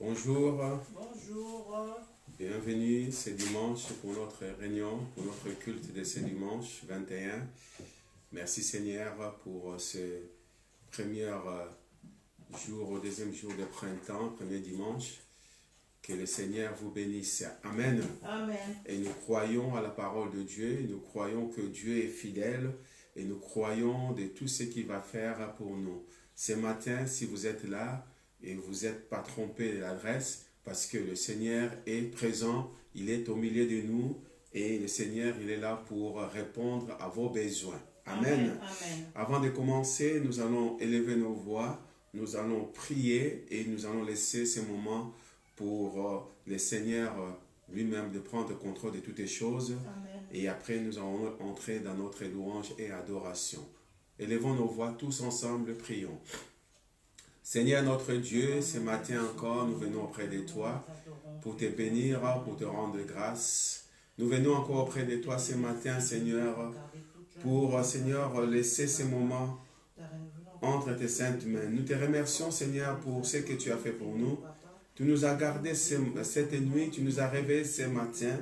Bonjour. Bonjour. Bienvenue ce dimanche pour notre réunion, pour notre culte de ce dimanche 21. Merci Seigneur pour ce premier jour, au deuxième jour de printemps, premier dimanche. Que le Seigneur vous bénisse. Amen. Amen. Et nous croyons à la parole de Dieu, nous croyons que Dieu est fidèle et nous croyons de tout ce qu'il va faire pour nous. Ce matin, si vous êtes là et vous n'êtes pas trompé de l'adresse, parce que le Seigneur est présent, il est au milieu de nous et le Seigneur, il est là pour répondre à vos besoins. Amen. Amen. Avant de commencer, nous allons élever nos voix, nous allons prier et nous allons laisser ce moment pour le Seigneur lui-même de prendre contrôle de toutes les choses. Amen. Et après, nous allons entrer dans notre louange et adoration. Élevons nos voix tous ensemble, prions. Seigneur notre Dieu, ce matin encore, nous venons auprès de toi pour te bénir, pour te rendre grâce. Nous venons encore auprès de toi ce matin, Seigneur, pour, Seigneur, laisser ce moment entre tes saintes mains. Nous te remercions, Seigneur, pour ce que tu as fait pour nous. Tu nous as gardés cette nuit, tu nous as réveillés ce matin.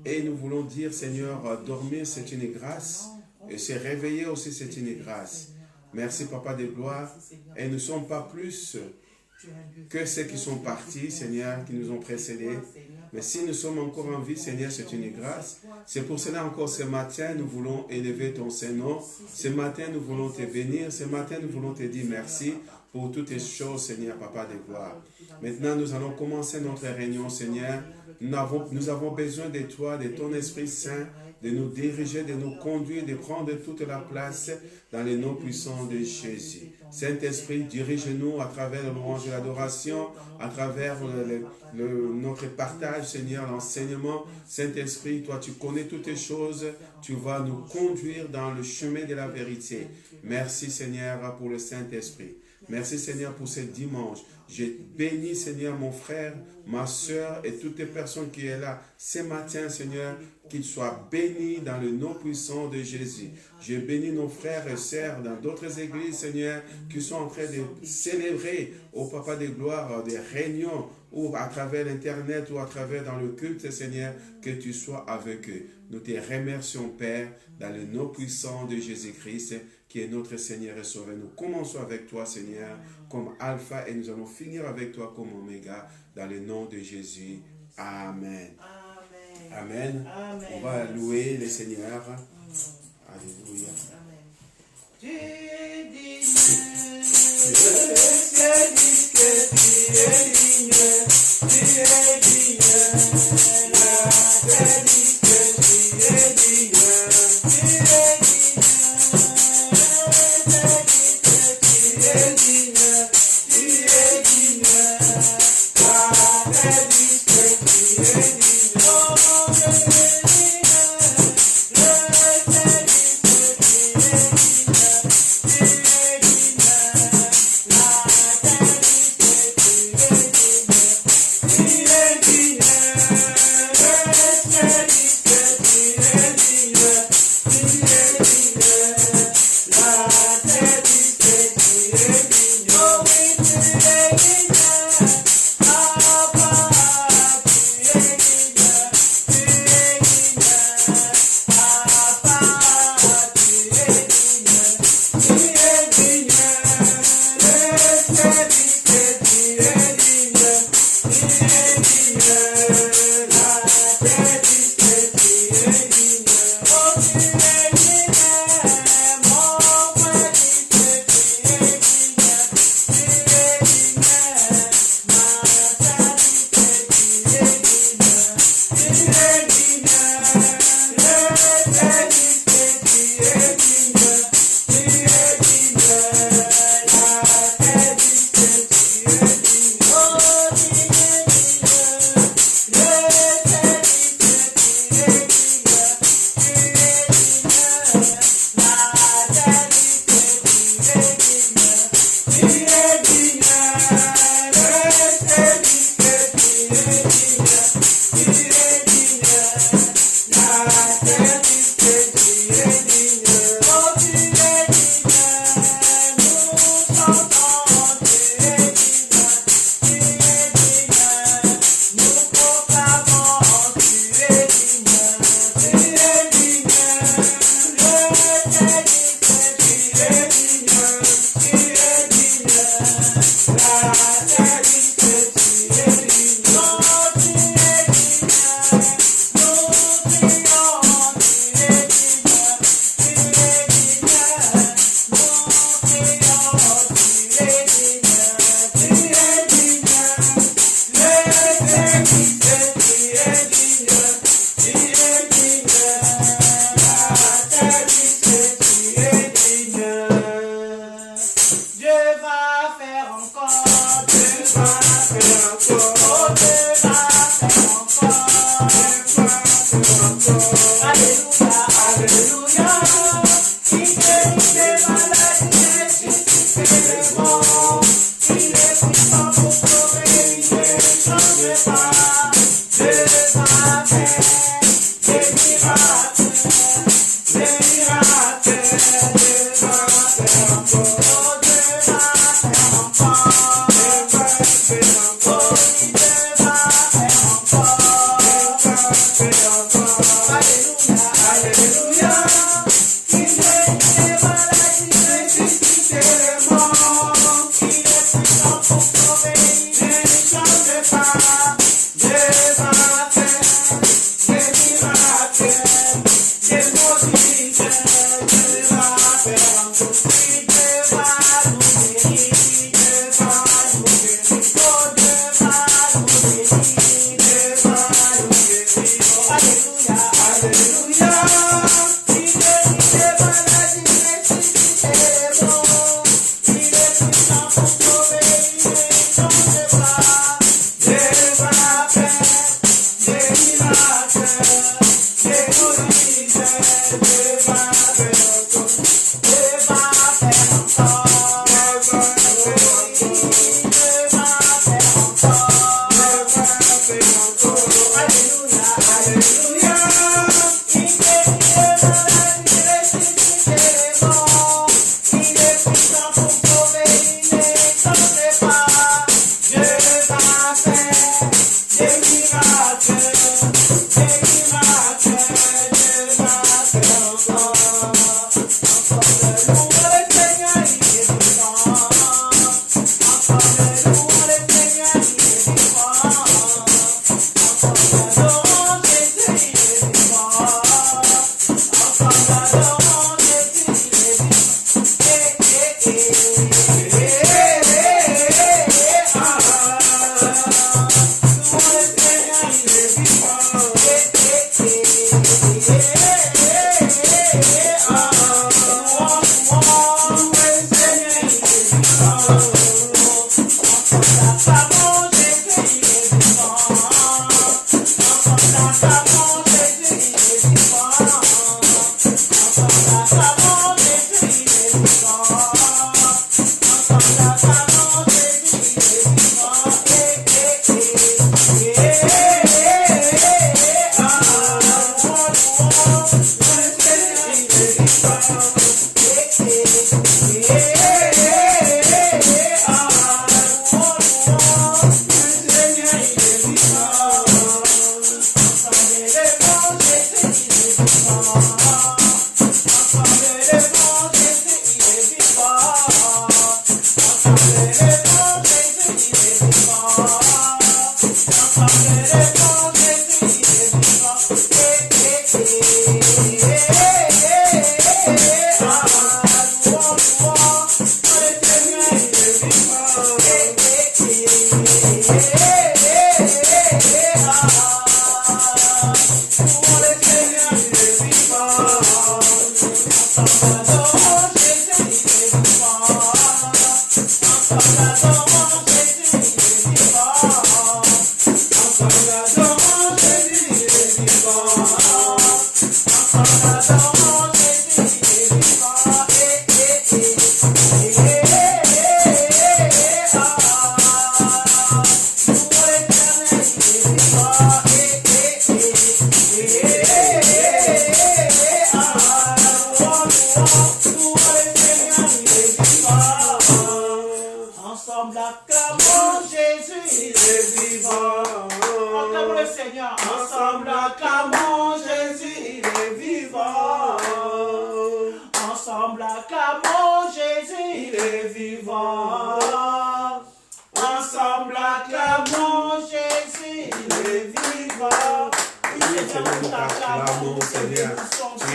Et nous voulons dire, Seigneur, dormir c'est une grâce. Et se réveiller aussi c'est une grâce. Merci, Papa de gloire. Et nous ne sommes pas plus que ceux qui sont partis, Seigneur, qui nous ont précédés. Mais si nous sommes encore en vie, Seigneur, c'est une grâce. C'est pour cela encore ce matin, nous voulons élever ton Saint-Nom. Ce matin, nous voulons te bénir. Ce matin, nous voulons te dire merci pour toutes les choses, Seigneur, Papa de gloire. Maintenant, nous allons commencer notre réunion, Seigneur. Nous avons besoin de toi, de ton Esprit Saint, de nous diriger, de nous conduire, de prendre toute la place dans les noms puissants de Jésus. Saint-Esprit, dirige-nous à travers le louange et l'adoration, à travers notre partage, Seigneur, l'enseignement. Saint-Esprit, toi, tu connais toutes les choses. Tu vas nous conduire dans le chemin de la vérité. Merci, Seigneur, pour le Saint-Esprit. Merci, Seigneur, pour ce dimanche. Je bénis, Seigneur, mon frère, ma soeur et toutes les personnes qui sont là ce matin, Seigneur, qu'ils soient bénis dans le nom puissant de Jésus. Je bénis nos frères et sœurs dans d'autres églises, Seigneur, qui sont en train de célébrer au Papa de gloire des réunions ou à travers l'Internet ou à travers dans le culte, Seigneur, que tu sois avec eux. Nous te remercions, Père, dans le nom puissant de Jésus-Christ, qui est notre Seigneur et Sauveur. Nous commençons avec toi, Seigneur, comme Alpha, et nous allons finir avec toi comme Oméga, dans le nom de Jésus. Amen. Amen. Amen. On va louer le Seigneur. Alléluia. Amen. Tu es digne, le ciel dit que tu es digne, tu es digne, la terre dit que tu es digne, tu es digne, tu es digne, tu es digne, la terre dit que tu es digne. Oh, tu es digne, le ciel dit que tu es digne, la terre dit que tu es digne, tu es digne, le ciel dit que tu es digne, tu es digne, la terre dit que tu es digne, oh oui, tu es digne, Papa, tu es digne, tu es digne, Papa, tu es digne, tu es digne, le ciel dit que tu es digne, tu es digne, la terre dit que tu es digne, oh tu es digne, mon frère dit que tu es digne, tu es digne,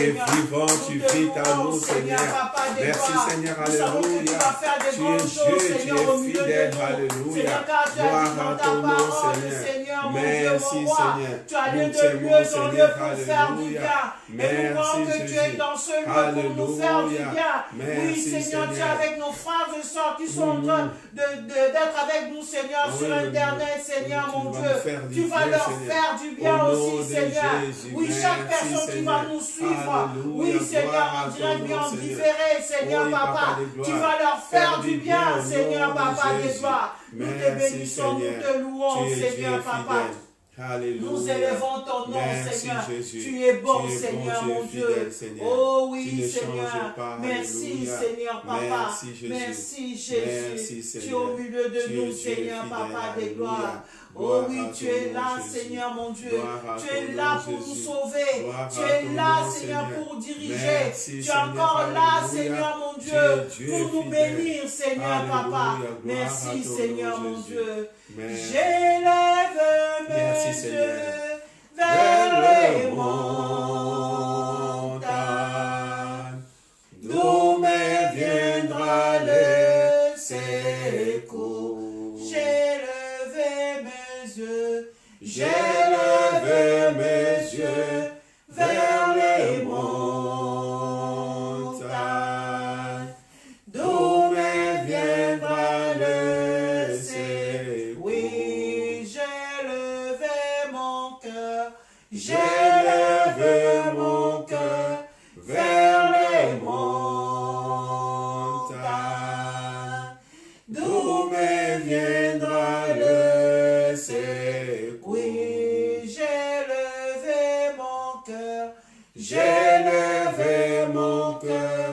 Tu Seigneur. vivant, Nous tu te vis louons, à nous, Seigneur, Seigneur. Papa des Merci, gloires. Seigneur, Nous savons que tu alléluia. vas faire des Tu grandes es choses, Dieu, tu Seigneur, au es milieu de fidèle, nous. alléluia. Seigneur, car tu as dit Gloire dans à ta ton nom, parole, Seigneur. Seigneur, mon Dieu, Merci, mon roi, Seigneur. tu as lieu Nous de t'aimons, lieu en lieu Seigneur, pour faire du alléluia. bien. Et nous Merci, croyons que tu es Jésus. dans ce lieu pour nous faire du Alléluia. bien. Oui, Merci, Seigneur, tu es Seigneur. avec nos frères et sœurs qui sont en train d'être avec nous, Seigneur, Ah sur oui, Internet, Seigneur, tu mon vas Dieu. nous faire du Tu vas bien, leur Seigneur. faire du bien Au nom aussi, de Seigneur. Jésus. Oui, chaque Merci, personne qui Seigneur. va nous suivre. Alléluia. Oui, Seigneur, Gloire à en ton direct, nom, bien en Seigneur. différé, Seigneur, Oui, Papa. Papa de gloire. Tu vas leur faire du bien, au Seigneur, nom de Papa des Jésus. gloires. Nous te Merci, bénissons, nous Seigneur. te louons, Tu es Seigneur, Dieu Papa. fidèle. Alléluia. Nous élevons ton nom, Merci, Seigneur. Jésus. Tu es bon, Tu es Seigneur, bon, tu es mon Dieu. fidèle, Seigneur. Oh Tu oui, ne Seigneur. changes pas. Merci, Alléluia. Seigneur, Papa. Merci, Jésus. Merci, Jésus. Merci, Tu es Seigneur. au milieu de Tu es nous, Dieu Seigneur, fidèle. Papa des Alléluia. gloires. Oh Gloire oui, à tu ton es nom, là, Jésus. Seigneur, mon Dieu. Gloire à Tu ton es nom, là pour nous Jésus. sauver. Gloire Tu à es ton là, nom, Seigneur, Seigneur. pour diriger. Merci, Tu es Seigneur. encore là, Alléluia. Seigneur, mon Tu Dieu, es Dieu pour nous fidèle. bénir, Seigneur, Papa. Alléluia. Gloire Merci, à ton Seigneur, nom, mon Jésus. Dieu. Merci. J'élève Merci, mes Seigneur. yeux vers les montagnes, d'où me viendra le secours. J'ai levé mes yeux, j'ai levé mes yeux vers les montagnes, d'où me viendra le secours. Oui, j'ai levé mon cœur, j'ai levé mon cœur vers les montagnes, d'où me viendra le secours. Oui, j'ai levé mon cœur, j'ai levé mon cœur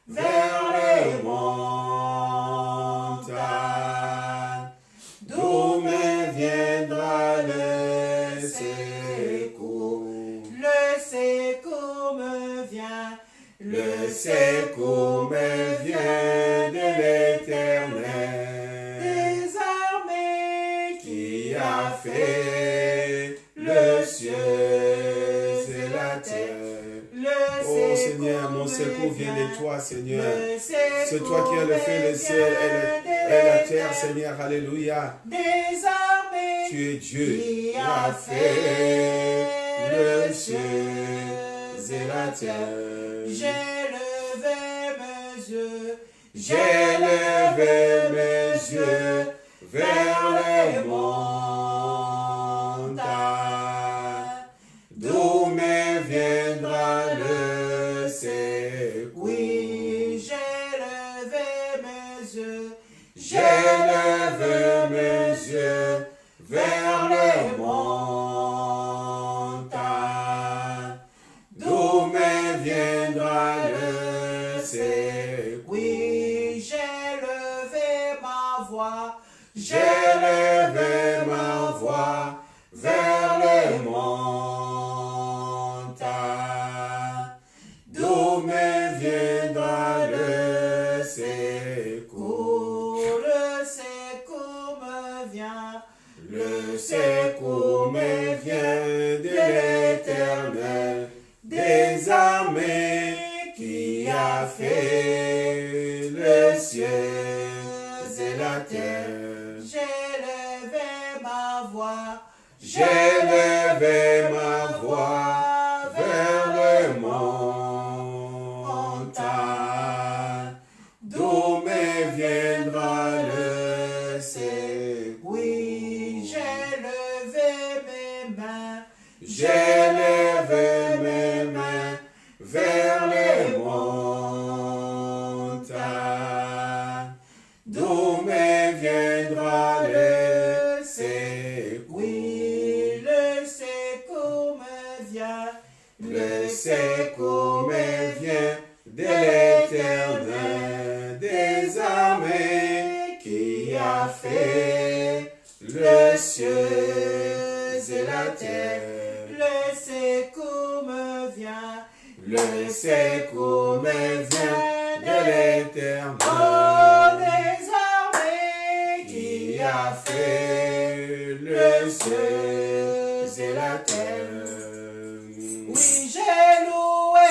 vers les montagnes, d'où me viendra le secours. Le secours me vient, le secours me vient de l'Éternel, des armées qui a fait le ciel et la terre. Oh Seigneur, mon secours vient de toi, Seigneur. C'est toi qui as fait le ciel et la terre, Seigneur. Alléluia. Des armées Tu es Dieu qui a a fait le ciel et la terre. J'ai levé mes yeux, J'ai levé mes yeux vers les montagnes, d'où me viendra le secours. oui, j'ai levé mes yeux, J'ai levé mes yeux vers les montagnes, d'où me viendra le secours. oui, j'ai levé ma voix, J'ai levé ma voix vers les montagnes, d'où me viendra le secours. le secours me vient, Le secours me vient de l'Éternel, des armées qui a fait le ciel et la terre. j'ai levé ma voix, J'ai levé ma voix vers les montagnes, d'où me viendra le secours. oui, j'ai levé mes mains, J'ai levé mes mains vers les montagnes, d'où me viendra le secours. oui, le secours me vient, Le secours me vient de l'Éternel, des armées qui a fait le ciel et la terre. le secours me vient, Le secours me vient de l'Éternel, oh, des armées qui a fait le ciel et la terre. oui, j'ai loué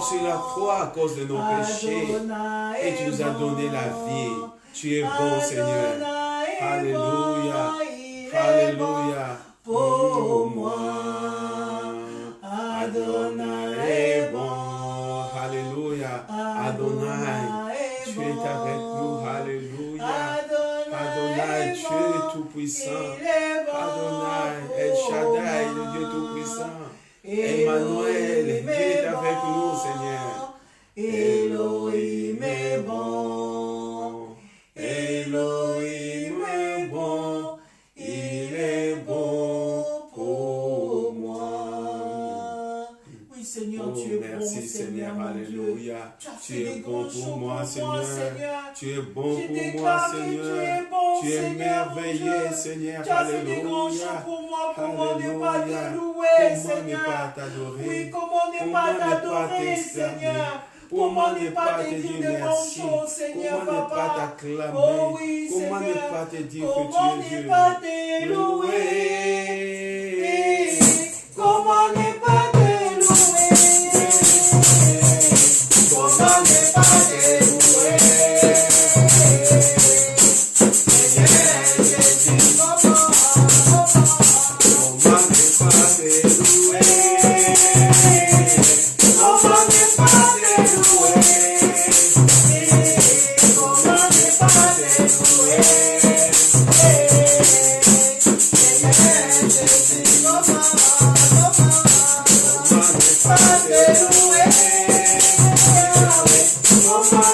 Sur la croix à cause de nos péchés et tu nous as donné la vie. Tu es bon, Seigneur. Alléluia. Alléluia. Pour moi, Adonai est bon. Alléluia. Adonai, tu es avec nous. Alléluia. Adonai, Dieu tout-puissant. Adonai, El Shaddai, le Dieu tout-puissant. Emmanuel, Dieu est avec nous, Seigneur. Elohim est bon. Elohim est bon. Il est bon pour moi. Oui, Seigneur, tu es bon. Merci, Seigneur. Alléluia. Tu es bon pour moi, Seigneur. Tu es bon pour moi, Seigneur. bon, Tu es Seigneur, mon merveilleux, Dieu. Seigneur. Tu as fait des grands choses Alléluia. pour moi. Comment ne pas Alléluia. te louer, Comment ne Seigneur? pas t'adorer? Oui, comment ne Comment pas ne pas t'adorer, t'exclamer? Seigneur? Comment Comment ne ne pas pas te te dire dire de grandes merci? choses, Seigneur, Comment ne pas papa? t'acclamer? Oh oui, Comment ne Seigneur. pas te dire Comment que tu es ne Dieu? pas te louer? Louer. Comment ne pas te louer? Comment ne pas te louer? Seigneur Jésus, comment Comment ne pas te louer? Comment ne pas te louer? Comment ne pas te louer? Seigneur Jésus, comment ne pas te louer? Comment ne pas te louer? Comment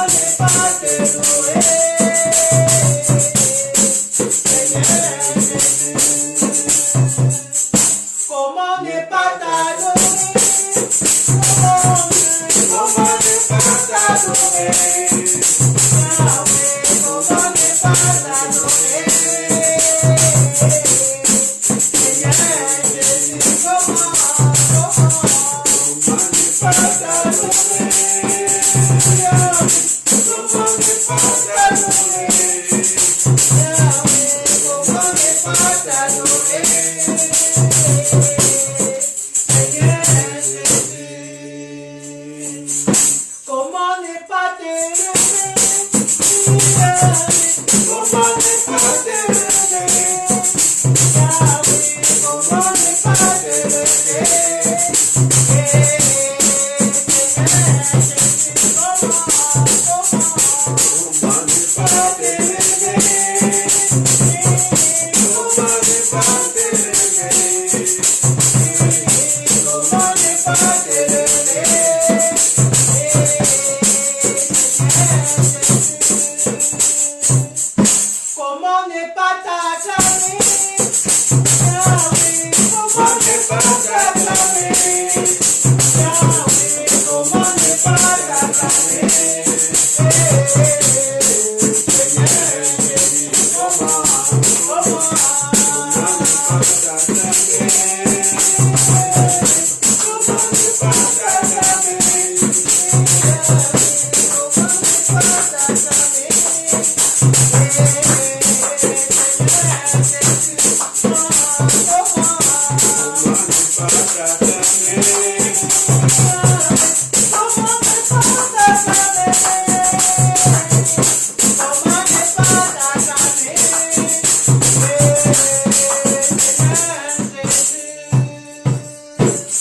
ne pas te louer? Seigneur Jésus, comment ne pas t'adorer? Comment ne pas t'adorer? Yahweh, comment ne pas t'adorer? Seigneur Jésus, comment ne pas t'adorer? Yahweh, comment ne pas t'adorer? Yahweh, comment ne pas t'adorer? Seigneur Jésus, comment ne pas t'élever? Comment ne pas t'élever? Yahweh, comment ne pas t'élever? Seigneur Jésus, comment ne pas t'élever? Comment ne pas t'élever? Comment ne pas t'élever? Comment ne pas t'acclamer? Yahweh, comment ne pas t'acclamer? Yahweh, comment ne pas t'acclamer? Seigneur Jésus, comment ne pas t'acclamer?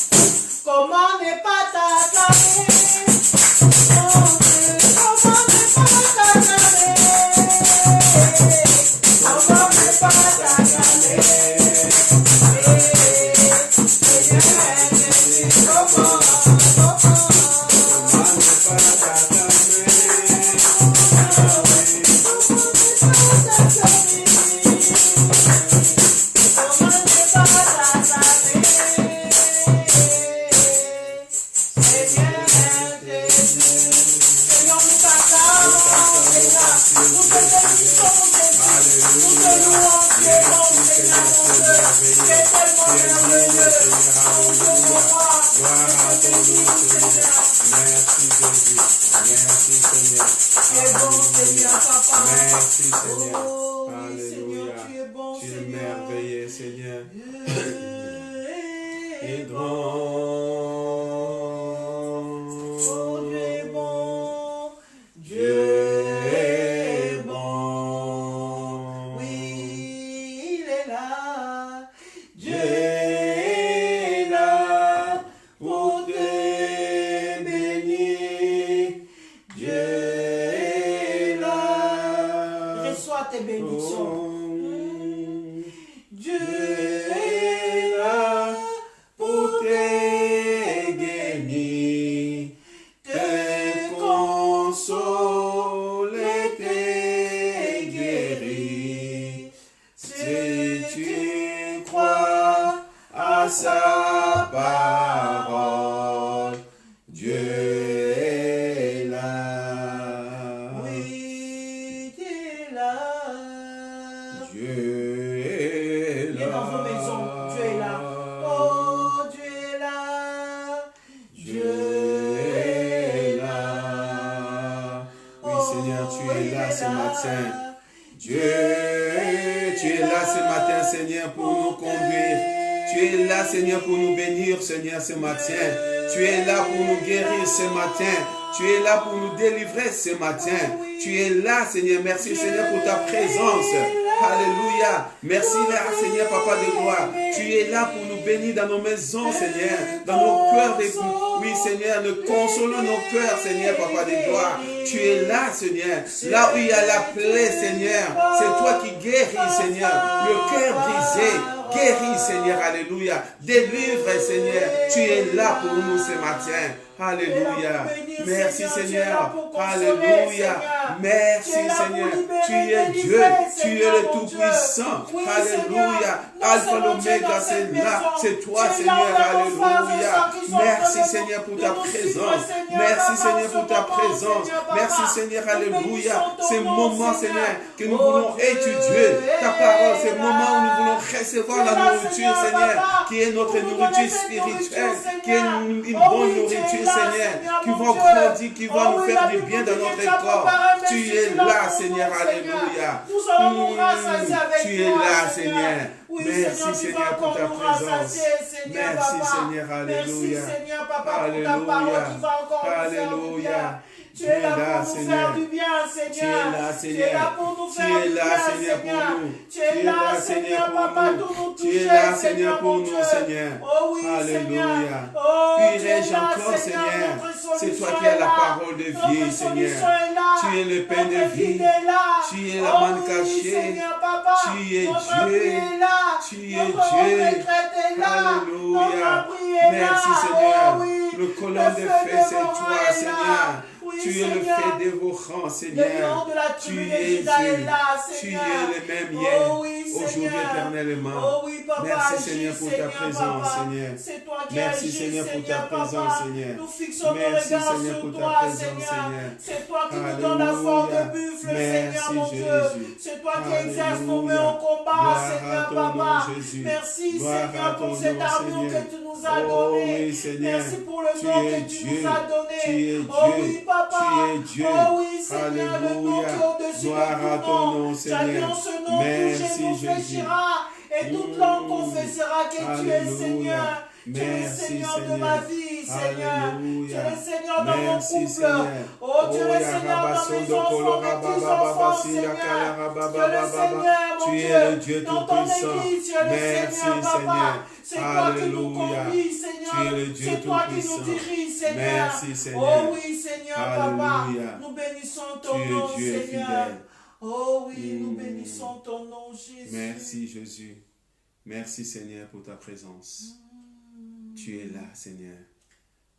Comment ne pas t'acclamer? Comment ne pas t'acclamer? Comment ne pas t'acclamer? Comment ne pas t'acclamer? Comment ne pas t'acclamer? Seigneur Jésus, comment ne pas Merci Seigneur. Oh, oui, Alléluia. Seigneur, tu es bon, Tu es Seigneur. merveilleux Seigneur. Et Et grand. Oh, Dieu est bon. Dieu est bon. Oui, il est là. Dieu est là pour te bénir. Dieu est là. Reçois tes bénédictions. Dieu est là pour te guérir, te consoler, te guérir. Si tu crois à sa parole, Dieu est là. tu es là ce matin. Dieu, tu es là ce matin, Seigneur, pour nous conduire. Tu es là, Seigneur, pour nous bénir, Seigneur, ce matin. Tu es là pour nous guérir ce matin. Tu es là pour nous délivrer ce matin. Tu es là, Seigneur. Merci, Seigneur, pour ta présence. Alléluia. Merci, là, Seigneur, Papa de gloire. Tu es là pour nous bénir dans nos maisons, Seigneur. Dans nos cœurs. Oui, Seigneur, nous consolons nos cœurs, Seigneur, Papa de gloire. Tu es là, Seigneur. Là où il y a la plaie, Seigneur. C'est toi qui guéris, Seigneur. Le cœur brisé. Guéris, Seigneur, alléluia. Délivre, Seigneur. Tu es là pour nous ce matin. Alléluia. Merci, Seigneur. Alléluia. Merci, Seigneur. Tu es Dieu. Tu es le Tout-Puissant. Alléluia. Alpha, l'Oméga, c'est là. C'est toi, Seigneur. Alléluia. Merci, Seigneur, pour ta présence. Merci, Seigneur, pour ta présence. Merci, Seigneur. Alléluia. Ces moments, Seigneur, que nous voulons étudier ta parole. Ces moments où nous voulons recevoir la nourriture, Seigneur, qui est notre nourriture spirituelle, qui est une bonne nourriture, Seigneur, qui va grandir, qui va nous faire du bien dans notre corps. Tu es là, Seigneur, alléluia. Tu es là, Seigneur. Merci, Seigneur, pour ta présence. Merci, Seigneur, alléluia. Alléluia. Alléluia. Tu es là, Seigneur. Tu es là, Seigneur. Tu es là, Seigneur, pour nous. Tu es là, Seigneur, pour nous. Tu es là, Seigneur, pour nous, Seigneur. Alléluia. Puis-je encore, Seigneur. C'est toi qui as la parole de vie, Seigneur. Tu es le pain de vie. Tu es la manne cachée. Tu es Dieu. Tu es Dieu. Alléluia. Merci, Seigneur. Le colonne de feu, c'est toi, Seigneur. Tu es le fait dévorant, Seigneur. Tu es Dieu. Tu es le même hier, aujourd'hui éternellement. Merci, Seigneur, pour ta présence, Seigneur. Merci, Seigneur, pour ta présence, Seigneur. Merci, Seigneur, pour ta présence, Seigneur. C'est toi qui nous donnes la force de buffle, Seigneur, mon Dieu. C'est toi qui exerces nos mains au combat, Seigneur, Papa. Merci, Seigneur, pour cette armure que tu nous as donnée. Merci pour le nom que tu nous as donné. Oh oui, Papa. Tu es Dieu. Oh oui, Seigneur, le nom qui est au-dessus de tout nom. Chacun ce nom que Jésus fléchira et toute langue confessera que tu es Seigneur. Tu es le Seigneur de ma vie, Seigneur. Tu es le Seigneur dans mon couple. Oh, tu es le Seigneur dans mes enfants, mes petits-enfants, Seigneur. Tu es le Seigneur, mon Dieu. Dans ton église, tu es le Seigneur, Papa. C'est toi qui nous conduis, Seigneur. C'est toi qui nous diriges, Seigneur. Oh oui, Seigneur, Papa. Nous bénissons ton nom, Seigneur. Oh oui, nous bénissons ton nom, Jésus. Merci, Jésus. Merci, Seigneur, pour ta présence. Tu es là, Seigneur.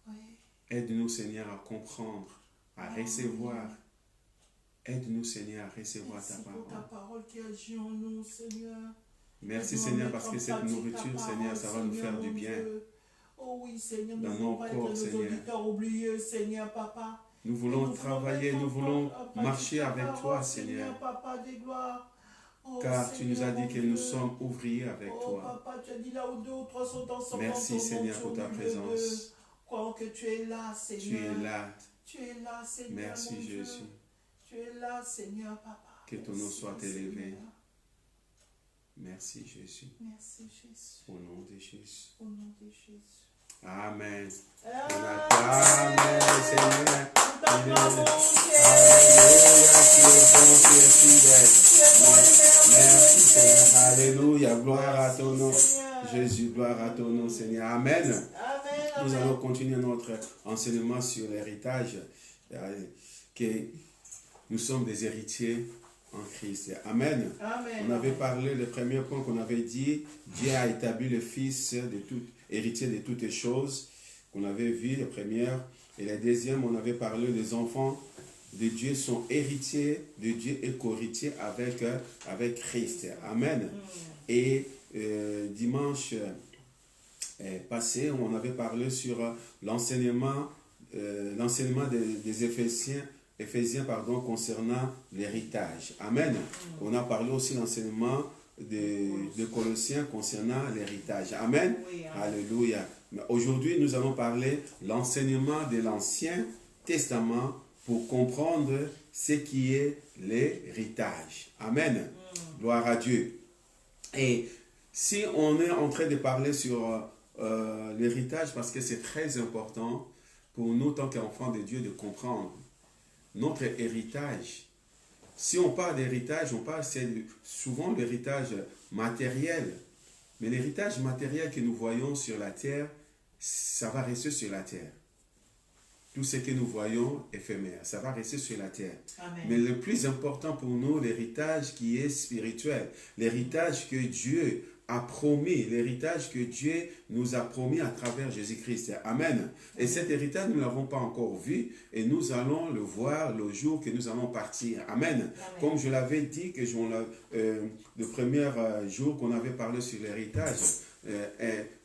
Oui. Aide-nous, Seigneur, à comprendre, à recevoir. Aide-nous, Seigneur, à recevoir ta parole. Pour ta parole qui agit en nous, Seigneur. Merci, Seigneur, parce que cette nourriture, Seigneur, ça va nous faire du bien. Oh oui, Seigneur, dans nos corps, Seigneur. Oublieux, Seigneur, Papa. Nous voulons travailler, nous voulons marcher avec toi, Seigneur. Papa des gloires. Oh, car Seigneur, tu nous as dit que nous sommes ouvriers avec toi. Papa, tu as dit là où 2 ou 3 sont ensemble. Merci, Seigneur, pour ta présence. Croyons que tu es là, Seigneur. Tu es là. Tu es là, Seigneur. Merci, Jésus. Tu es là, Seigneur, Papa. Que ton nom soit élevé. Merci, Jésus. Merci, Jésus. Au nom de Jésus. Au nom de Jésus. Amen. Amen, Seigneur. Alléluia, tu es bon, tu es fidèle. Merci, Seigneur. Alléluia. Gloire à ton nom. Jésus, gloire à ton nom, Seigneur. Amen. Nous allons continuer notre enseignement sur l'héritage. Que nous sommes des héritiers en Christ. Amen. Amen. On avait parlé, le premier point qu'on avait dit, Dieu a établi le Fils de tout, héritier de toutes choses, qu'on avait vu, la première. Et la deuxième, on avait parlé, les enfants de Dieu sont héritiers de Dieu et co-héritiers avec Christ. Amen. Et dimanche passé, on avait parlé sur l'enseignement des Éphésiens concernant l'héritage. Amen. On a parlé aussi de l'enseignement de Colossiens concernant l'héritage. Amen. Oui, Alléluia. Aujourd'hui, nous allons parler de l'enseignement de l'Ancien Testament pour comprendre ce qui est l'héritage. Amen. Gloire à Dieu. Et si on est en train de parler sur l'héritage, parce que c'est très important pour nous, tant qu'enfants de Dieu, de comprendre notre héritage. Si on parle d'héritage, on parle souvent l'héritage matériel. Mais l'héritage matériel que nous voyons sur la terre, ça va rester sur la terre. Tout ce que nous voyons éphémère, ça va rester sur la terre. Amen. Mais le plus important pour nous, l'héritage qui est spirituel, l'héritage que Dieu a promis, l'héritage que Dieu nous a promis à travers Jésus-Christ. Amen. Et cet héritage, nous ne l'avons pas encore vu et nous allons le voir le jour que nous allons partir. Amen. Amen. Comme je l'avais dit, que le premier jour qu'on avait parlé sur l'héritage,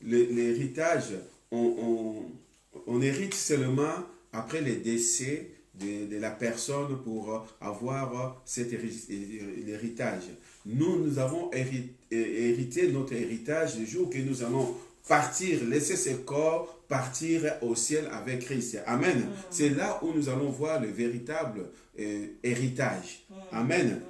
l'héritage, on hérite seulement après le décès de la personne pour avoir cet héritage. Nous avons hérité notre héritage le jour que nous allons partir, laisser ce corps partir au ciel avec Christ. Amen. C'est là où nous allons voir le véritable héritage. Amen.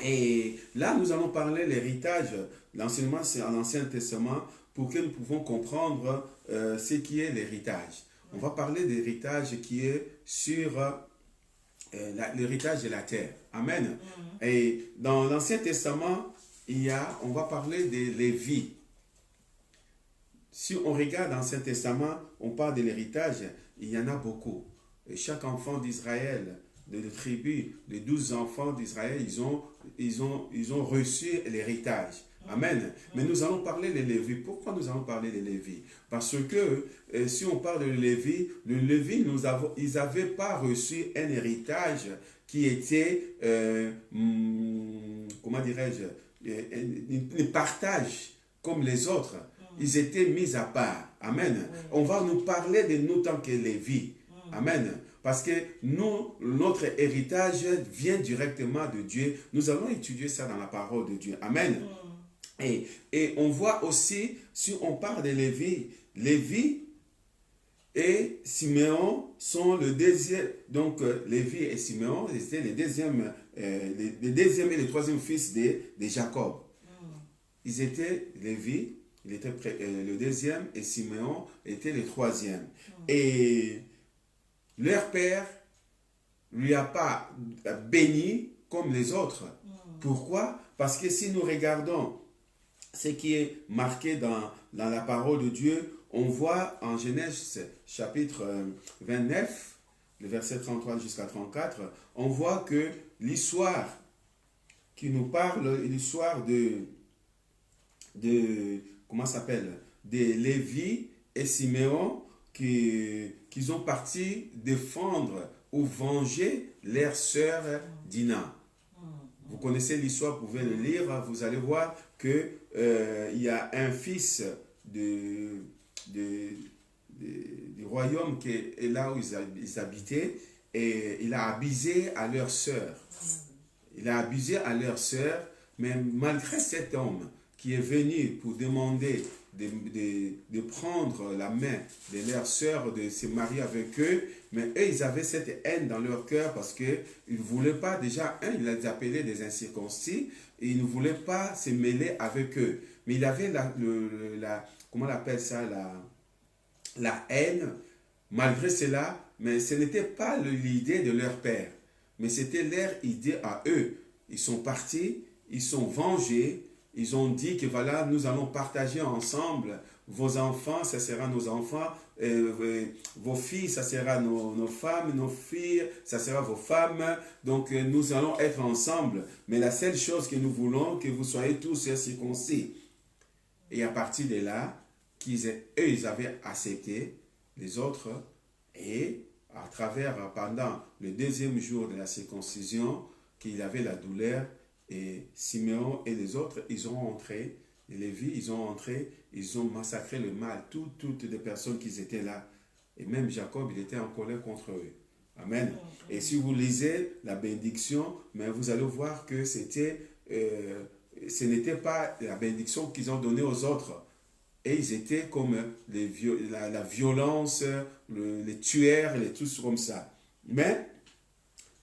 Et là, nous allons parler de l'héritage. L'enseignement, c'est en Ancien Testament pour que nous pouvons comprendre ce qui est l'héritage. On va parler d'héritage qui est sur l'héritage de la terre. Amen. Et dans l'Ancien Testament, on va parler des Lévites. Si on regarde l'Ancien Testament, on parle de l'héritage, il y en a beaucoup. Et chaque enfant d'Israël, de la tribu, les 12 enfants d'Israël, ils ont reçu l'héritage. Amen. Mais nous allons parler des Lévites. Pourquoi nous allons parler des Lévites? Parce que si on parle de Lévites, les Lévites, ils n'avaient pas reçu un héritage qui était, comment dirais-je, un partage comme les autres. Ils étaient mis à part. Amen. On va nous parler de nous tant que Lévites. Amen. Parce que notre héritage vient directement de Dieu. Nous allons étudier ça dans la parole de Dieu. Amen. Et on voit aussi, si on parle de Lévi, Lévi et Siméon sont le deuxième. Donc, Lévi et Siméon, c'était les deuxième et le troisième fils de Jacob. Ils étaient Lévi, il était le deuxième, et Siméon était le troisième. Et leur père lui a pas béni comme les autres. Pourquoi? Parce que si nous regardons ce qui est marqué dans la parole de Dieu, on voit en Genèse chapitre 29, le verset 33 jusqu'à 34, on voit que l'histoire qui nous parle, l'histoire de comment ça s'appelle, de Lévi et Siméon qui ont parti défendre ou venger leur sœur Dina. Vous connaissez l'histoire, vous pouvez le lire, vous allez voir que il y a un fils du royaume qui est là où ils habitaient et il a abusé à leur sœur. Il a abusé à leur sœur, mais malgré cet homme qui est venu pour demander de prendre la main de leur sœur, de se marier avec eux, mais eux, ils avaient cette haine dans leur cœur parce qu'ils ne voulaient pas, déjà, ils les appelaient des incirconcis, et ils ne voulaient pas se mêler avec eux. Mais il avait comment on appelle ça, la haine, malgré cela, mais ce n'était pas l'idée de leur père, mais c'était leur idée à eux. Ils sont partis, ils sont vengés. Ils ont dit que voilà, nous allons partager ensemble. Vos enfants, ça sera nos enfants. Vos filles, ça sera nos femmes. Nos filles, ça sera vos femmes. Donc, nous allons être ensemble. Mais la seule chose que nous voulons, que vous soyez tous circoncis. Et à partir de là, eux, ils avaient accepté les autres. Et à travers, pendant le deuxième jour de la circoncision, qu'il avait la douleur, et Siméon et les autres, ils ont entré, les Lévites, ils ont entré, ils ont massacré le mal, toutes les personnes qui étaient là. Et même Jacob, il était en colère contre eux. Amen. Et si vous lisez la bénédiction, mais vous allez voir que ce n'était pas la bénédiction qu'ils ont donnée aux autres. Et ils étaient comme la violence, les tueurs, les tous comme ça. Mais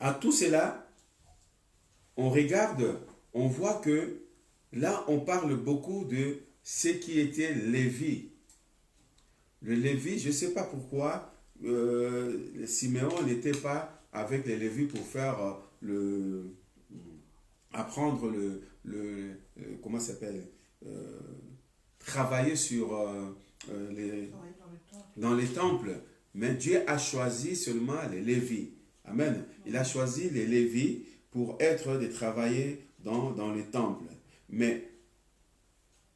À tout cela, on regarde, on voit que là, on parle beaucoup de ce qui était Lévi. Le Lévi, je ne sais pas pourquoi Siméon n'était pas avec les Lévis pour faire apprendre comment ça s'appelle, travailler sur dans les temples. Mais Dieu a choisi seulement les Lévis. Amen. Il a choisi les Lévis pour être de travailler dans les temples. Mais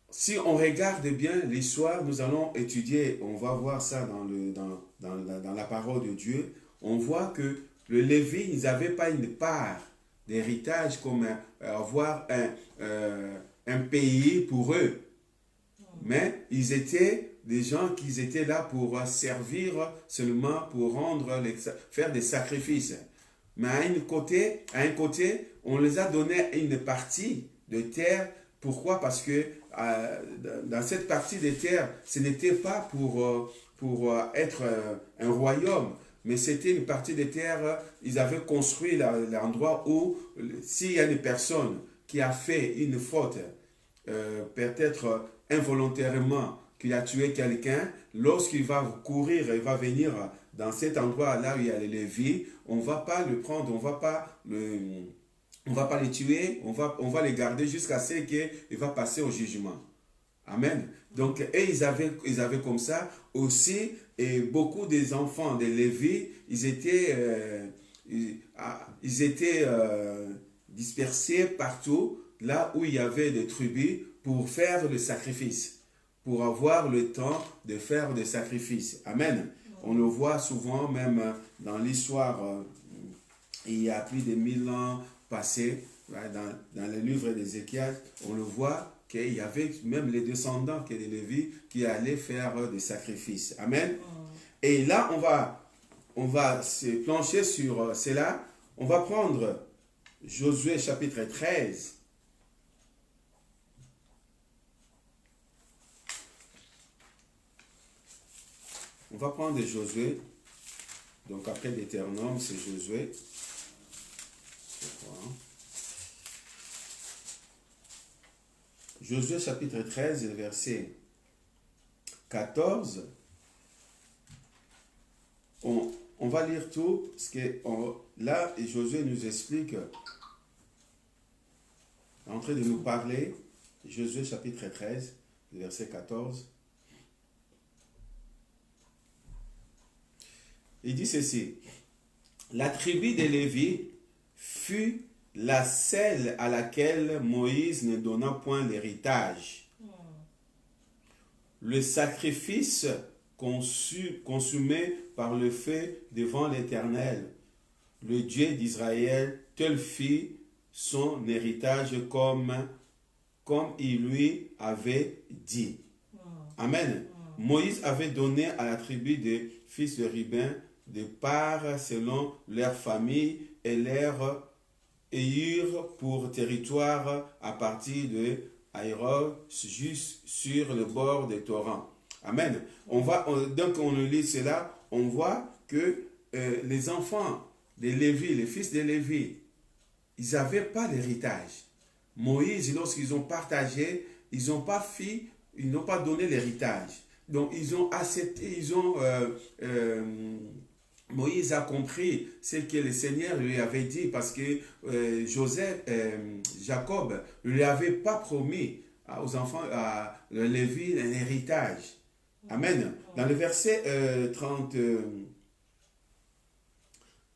si on regarde bien l'histoire, nous allons étudier, on va voir ça dans la parole de Dieu, on voit que le Lévi, ils n'avaient pas une part d'héritage comme avoir un pays pour eux. Mais ils étaient des gens qui étaient là pour servir seulement, pour faire des sacrifices. Mais à un côté, on les a donné une partie de terre. Pourquoi? Parce que dans cette partie de terre, ce n'était pas pour être un royaume, mais c'était une partie de terre, ils avaient construit l'endroit où, s'il y a une personne qui a fait une faute, peut-être involontairement, qu'il a tué quelqu'un, lorsqu'il va courir, il va venir dans cet endroit-là où il y a les Lévis, on ne va pas le prendre, on ne va pas les tuer, on va les garder jusqu'à ce qu'il va passer au jugement. Amen. Donc, et ils avaient comme ça aussi, et beaucoup des enfants des Lévis, ils étaient dispersés partout, là où il y avait des tribus, pour faire le sacrifice, pour avoir le temps de faire des sacrifices. Amen. On le voit souvent, même dans l'histoire, il y a plus de 1000 ans passés, dans le livre d'Ézéchiel, on le voit qu'il y avait même les descendants des Lévis qui allaient faire des sacrifices. Amen. Et là, on va se plancher sur cela. On va prendre Josué chapitre 13. On va prendre Josué. Donc après Deutéronome, c'est Josué. Josué chapitre 13, verset 14. On va lire tout, parce que là, Josué nous explique, en train de nous parler, Josué chapitre 13, verset 14. Il dit ceci: la tribu de Lévi fut la seule à laquelle Moïse ne donna point l'héritage. Le sacrifice consumé par le feu devant l'Éternel, le Dieu d'Israël, tel fit son héritage comme il lui avait dit. Amen. Moïse avait donné à la tribu des fils de Ruben des parts selon leur famille et leur eurent pour territoire à partir de Aïrov, juste sur le bord des torrents. Amen. Donc on lit cela, on voit que les enfants de Lévi, les fils de Lévi, ils n'avaient pas d'héritage. Moïse, lorsqu'ils ont partagé, ils n'ont pas donné l'héritage. Donc ils ont accepté, Moïse a compris ce que le Seigneur lui avait dit, parce que Jacob ne lui avait pas promis aux enfants, à Lévi, un héritage. Amen. Dans le verset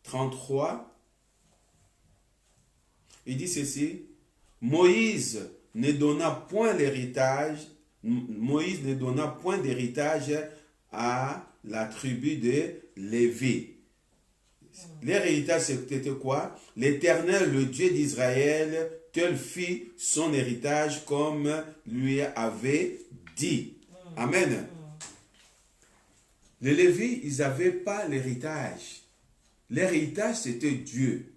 33, il dit ceci: Moïse ne donna point d'héritage à la tribu de Lévi. L'héritage, c'était quoi? L'Éternel, le Dieu d'Israël, tel fit son héritage comme lui avait dit. Amen. Les Lévis, ils n'avaient pas l'héritage. L'héritage, c'était Dieu.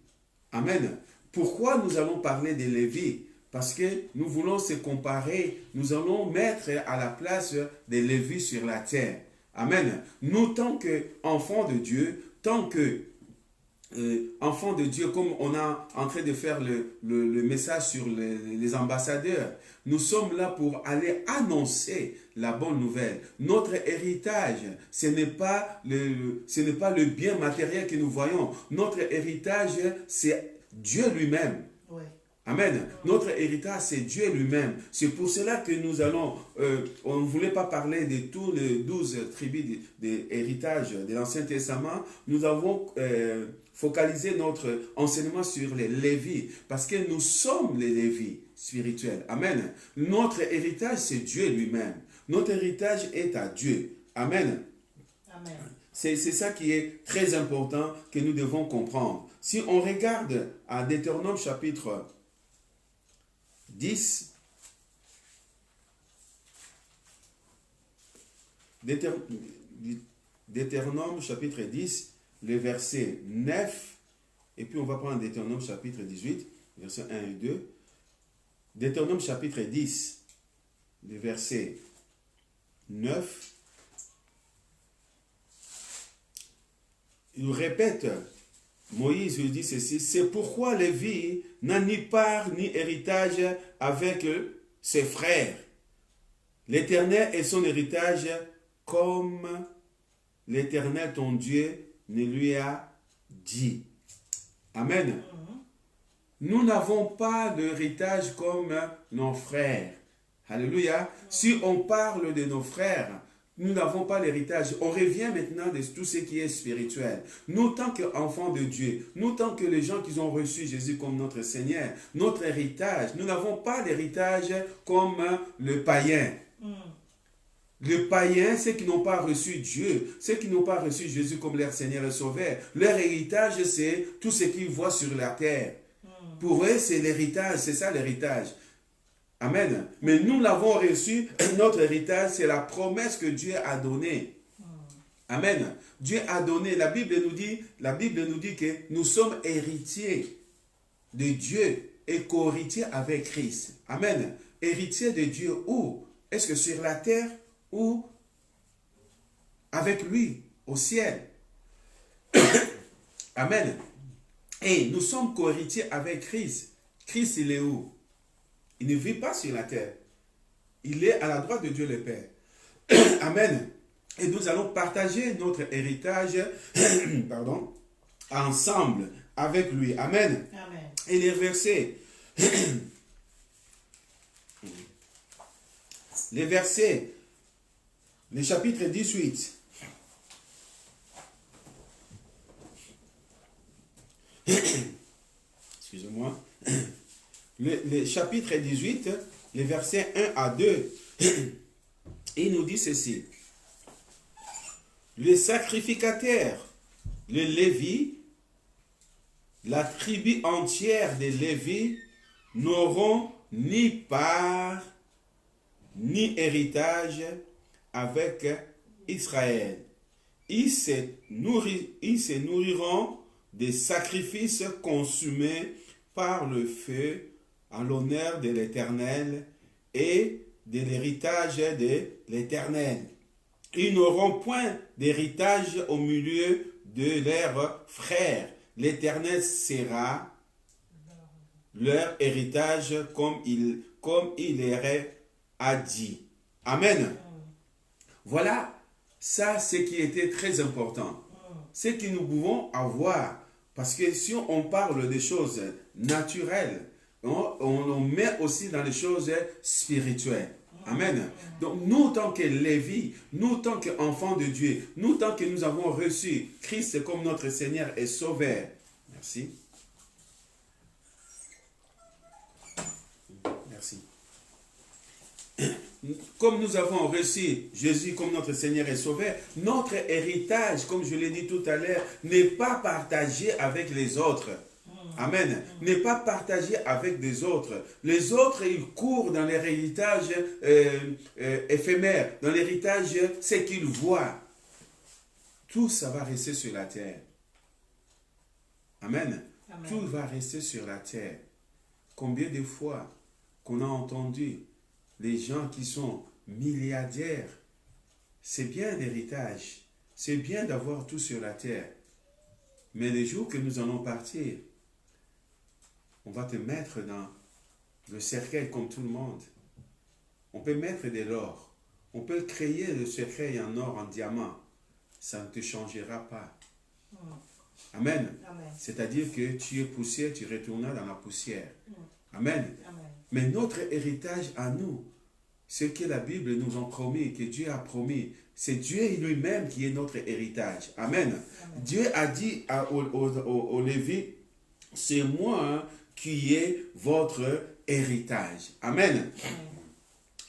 Amen. Pourquoi nous allons parler des Lévis? Parce que nous voulons se comparer, nous allons mettre à la place des Lévis sur la terre. Amen. Nous, tant qu'enfants de Dieu, tant que enfants de Dieu, comme on a en train de faire le message sur les ambassadeurs, nous sommes là pour aller annoncer la bonne nouvelle. Notre héritage, ce n'est pas le bien matériel que nous voyons. Notre héritage, c'est Dieu lui-même. Oui. Amen. Notre héritage, c'est Dieu lui-même. C'est pour cela que nous allons, on ne voulait pas parler de tous les 12 tribus d'héritage de l'Ancien Testament. Nous avons focalisé notre enseignement sur les Lévis, parce que nous sommes les Lévis spirituels. Amen. Notre héritage, c'est Dieu lui-même. Notre héritage est à Dieu. Amen. Amen. C'est ça qui est très important que nous devons comprendre. Si on regarde à Deutéronome chapitre 10, Deutéronome chapitre 10, le verset 9, et puis on va prendre Deutéronome chapitre 18, verset 1 et 2. Deutéronome chapitre 10, le verset 9, il répète, Moïse lui dit ceci, c'est pourquoi Lévi n'a ni part ni héritage avec ses frères. L'Éternel est son héritage comme l'Éternel ton Dieu ne lui a dit. Amen. Nous n'avons pas d'héritage comme nos frères. Alléluia. Si on parle de nos frères, nous n'avons pas l'héritage. On revient maintenant de tout ce qui est spirituel. Nous, tant qu'enfants de Dieu, nous, tant que les gens qui ont reçu Jésus comme notre Seigneur, notre héritage, nous n'avons pas l'héritage comme le païen. Le païen, ceux qui n'ont pas reçu Dieu, ceux qui n'ont pas reçu Jésus comme leur Seigneur et Sauveur, leur héritage, c'est tout ce qu'ils voient sur la terre. Pour eux, c'est l'héritage, c'est ça l'héritage. Amen. Mais nous l'avons reçu, notre héritage, c'est la promesse que Dieu a donnée. Amen. Dieu a donné, la Bible nous dit que nous sommes héritiers de Dieu et co-héritiers avec Christ. Amen. Héritiers de Dieu où? Est-ce que sur la terre ou avec lui au ciel? Amen. Et nous sommes co-héritiers avec Christ. Christ, il est où? Il ne vit pas sur la terre. Il est à la droite de Dieu le Père. Amen. Et nous allons partager notre héritage ensemble avec lui. Amen. Amen. Et les versets. Les versets. Le chapitre 18. Excusez-moi. Le chapitre 18, les versets 1 à 2, il nous dit ceci. Les sacrificateurs, les Lévis, la tribu entière des Lévis n'auront ni part ni héritage avec Israël. Ils se nourriront des sacrifices consumés par le feu en l'honneur de l'Éternel et de l'héritage de l'Éternel. Ils n'auront point d'héritage au milieu de leurs frères. L'Éternel sera leur héritage comme il leur a dit. Amen. Voilà, ça c'est qui était très important. Ce que nous pouvons avoir, parce que si on parle des choses naturelles, on met aussi dans les choses spirituelles. Amen. Donc nous, tant que Lévi, nous, tant qu'enfants de Dieu, nous, tant que nous avons reçu Christ comme notre Seigneur et Sauveur. Merci. Merci. Comme nous avons reçu Jésus comme notre Seigneur et Sauveur, notre héritage, comme je l'ai dit tout à l'heure, n'est pas partagé avec les autres. Amen. N'est pas partagé avec des autres. Les autres, ils courent dans l'héritage éphémère, dans l'héritage, c'est qu'ils voient. Tout ça va rester sur la terre. Amen. Amen. Tout va rester sur la terre. Combien de fois qu'on a entendu les gens qui sont milliardaires, c'est bien l'héritage. C'est bien d'avoir tout sur la terre. Mais le jour que nous allons partir, on va te mettre dans le cercueil comme tout le monde. On peut mettre de l'or. On peut créer le cercueil en or, en diamant. Ça ne te changera pas. Amen. Amen. C'est-à-dire que tu es poussière, tu retourneras dans la poussière. Amen. Amen. Mais notre héritage à nous, ce que la Bible nous a promis, que Dieu a promis, c'est Dieu lui-même qui est notre héritage. Amen. Amen. Dieu a dit aux Lévites, c'est moi qui est votre héritage. Amen. Amen.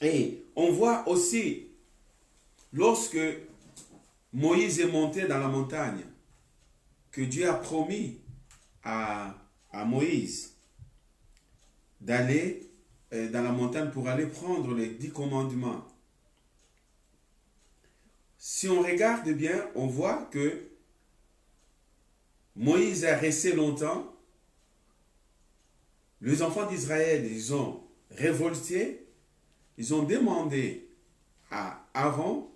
Et on voit aussi, lorsque Moïse est monté dans la montagne, que Dieu a promis à Moïse d'aller dans la montagne pour aller prendre les 10 commandements. Si on regarde bien, on voit que Moïse a resté longtemps. Les enfants d'Israël, ils ont révolté. Ils ont demandé à Aaron,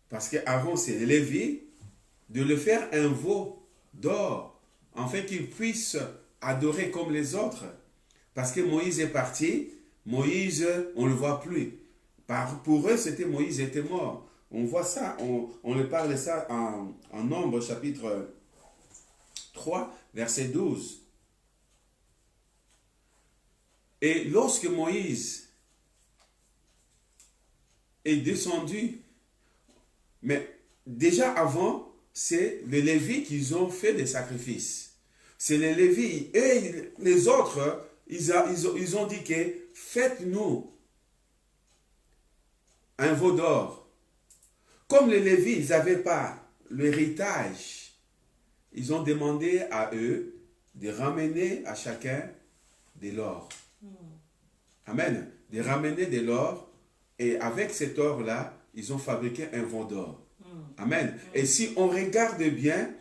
parce que Aaron c'est le Lévi, de le faire un veau d'or, afin qu'il puisse adorer comme les autres. Parce que Moïse est parti, Moïse, on ne le voit plus. Pour eux, c'était Moïse était mort. On voit ça, on le parle ça en Nombre chapitre 3, verset 12. Et lorsque Moïse est descendu, mais déjà avant, c'est les Lévites qui ont fait des sacrifices. C'est les Lévites. Et les autres, ils ont dit que faites-nous un veau d'or. Comme les Lévites, ils n'avaient pas l'héritage, ils ont demandé à eux de ramener à chacun de l'or. Amen. De ramener de l'or. Et avec cet or-là, ils ont fabriqué un veau d'or. Amen. Et si on regarde bien,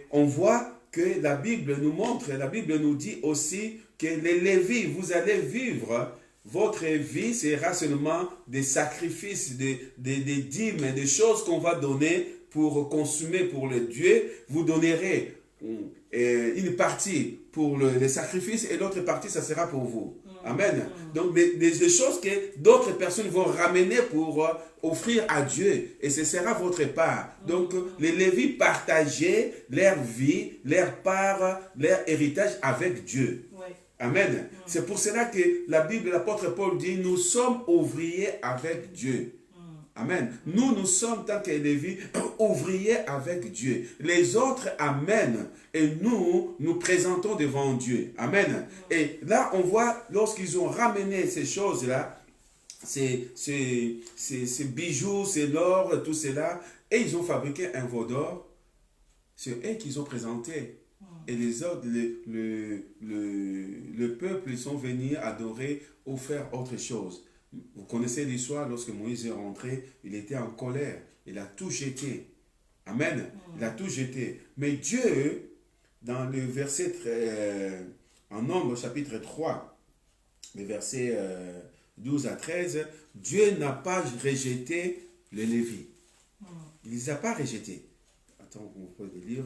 on voit que la Bible nous montre, la Bible nous dit aussi que les Lévites, vous allez vivre, votre vie sera seulement des sacrifices, des dîmes, des choses qu'on va donner pour consommer pour le Dieu. Vous donnerez une partie pour les sacrifices et l'autre partie, ça sera pour vous. Amen. Donc, des choses que d'autres personnes vont ramener pour offrir à Dieu. Et ce sera votre part. Donc, les Lévites partageaient leur vie, leur part, leur héritage avec Dieu. Ouais. Amen. C'est pour cela que la Bible, l'apôtre Paul dit, nous sommes ouvriers avec Dieu. Amen. Nous sommes, tant que Lévites, ouvriers avec Dieu. Les autres, amen. Et nous présentons devant Dieu. Amen. Et là, on voit, lorsqu'ils ont ramené ces choses-là, ces bijoux, c'est l'or, tout cela, et ils ont fabriqué un veau d'or, c'est eux qu'ils ont présenté. Et les autres, le peuple, ils sont venus adorer ou faire autre chose. Vous connaissez l'histoire, lorsque Moïse est rentré, il était en colère. Il a tout jeté. Amen. Il a tout jeté. Mais Dieu, dans le verset, en Nombre chapitre 3, les versets 12 à 13, Dieu n'a pas rejeté les Lévites. Il ne les a pas rejetés. Attends, on peut le lire.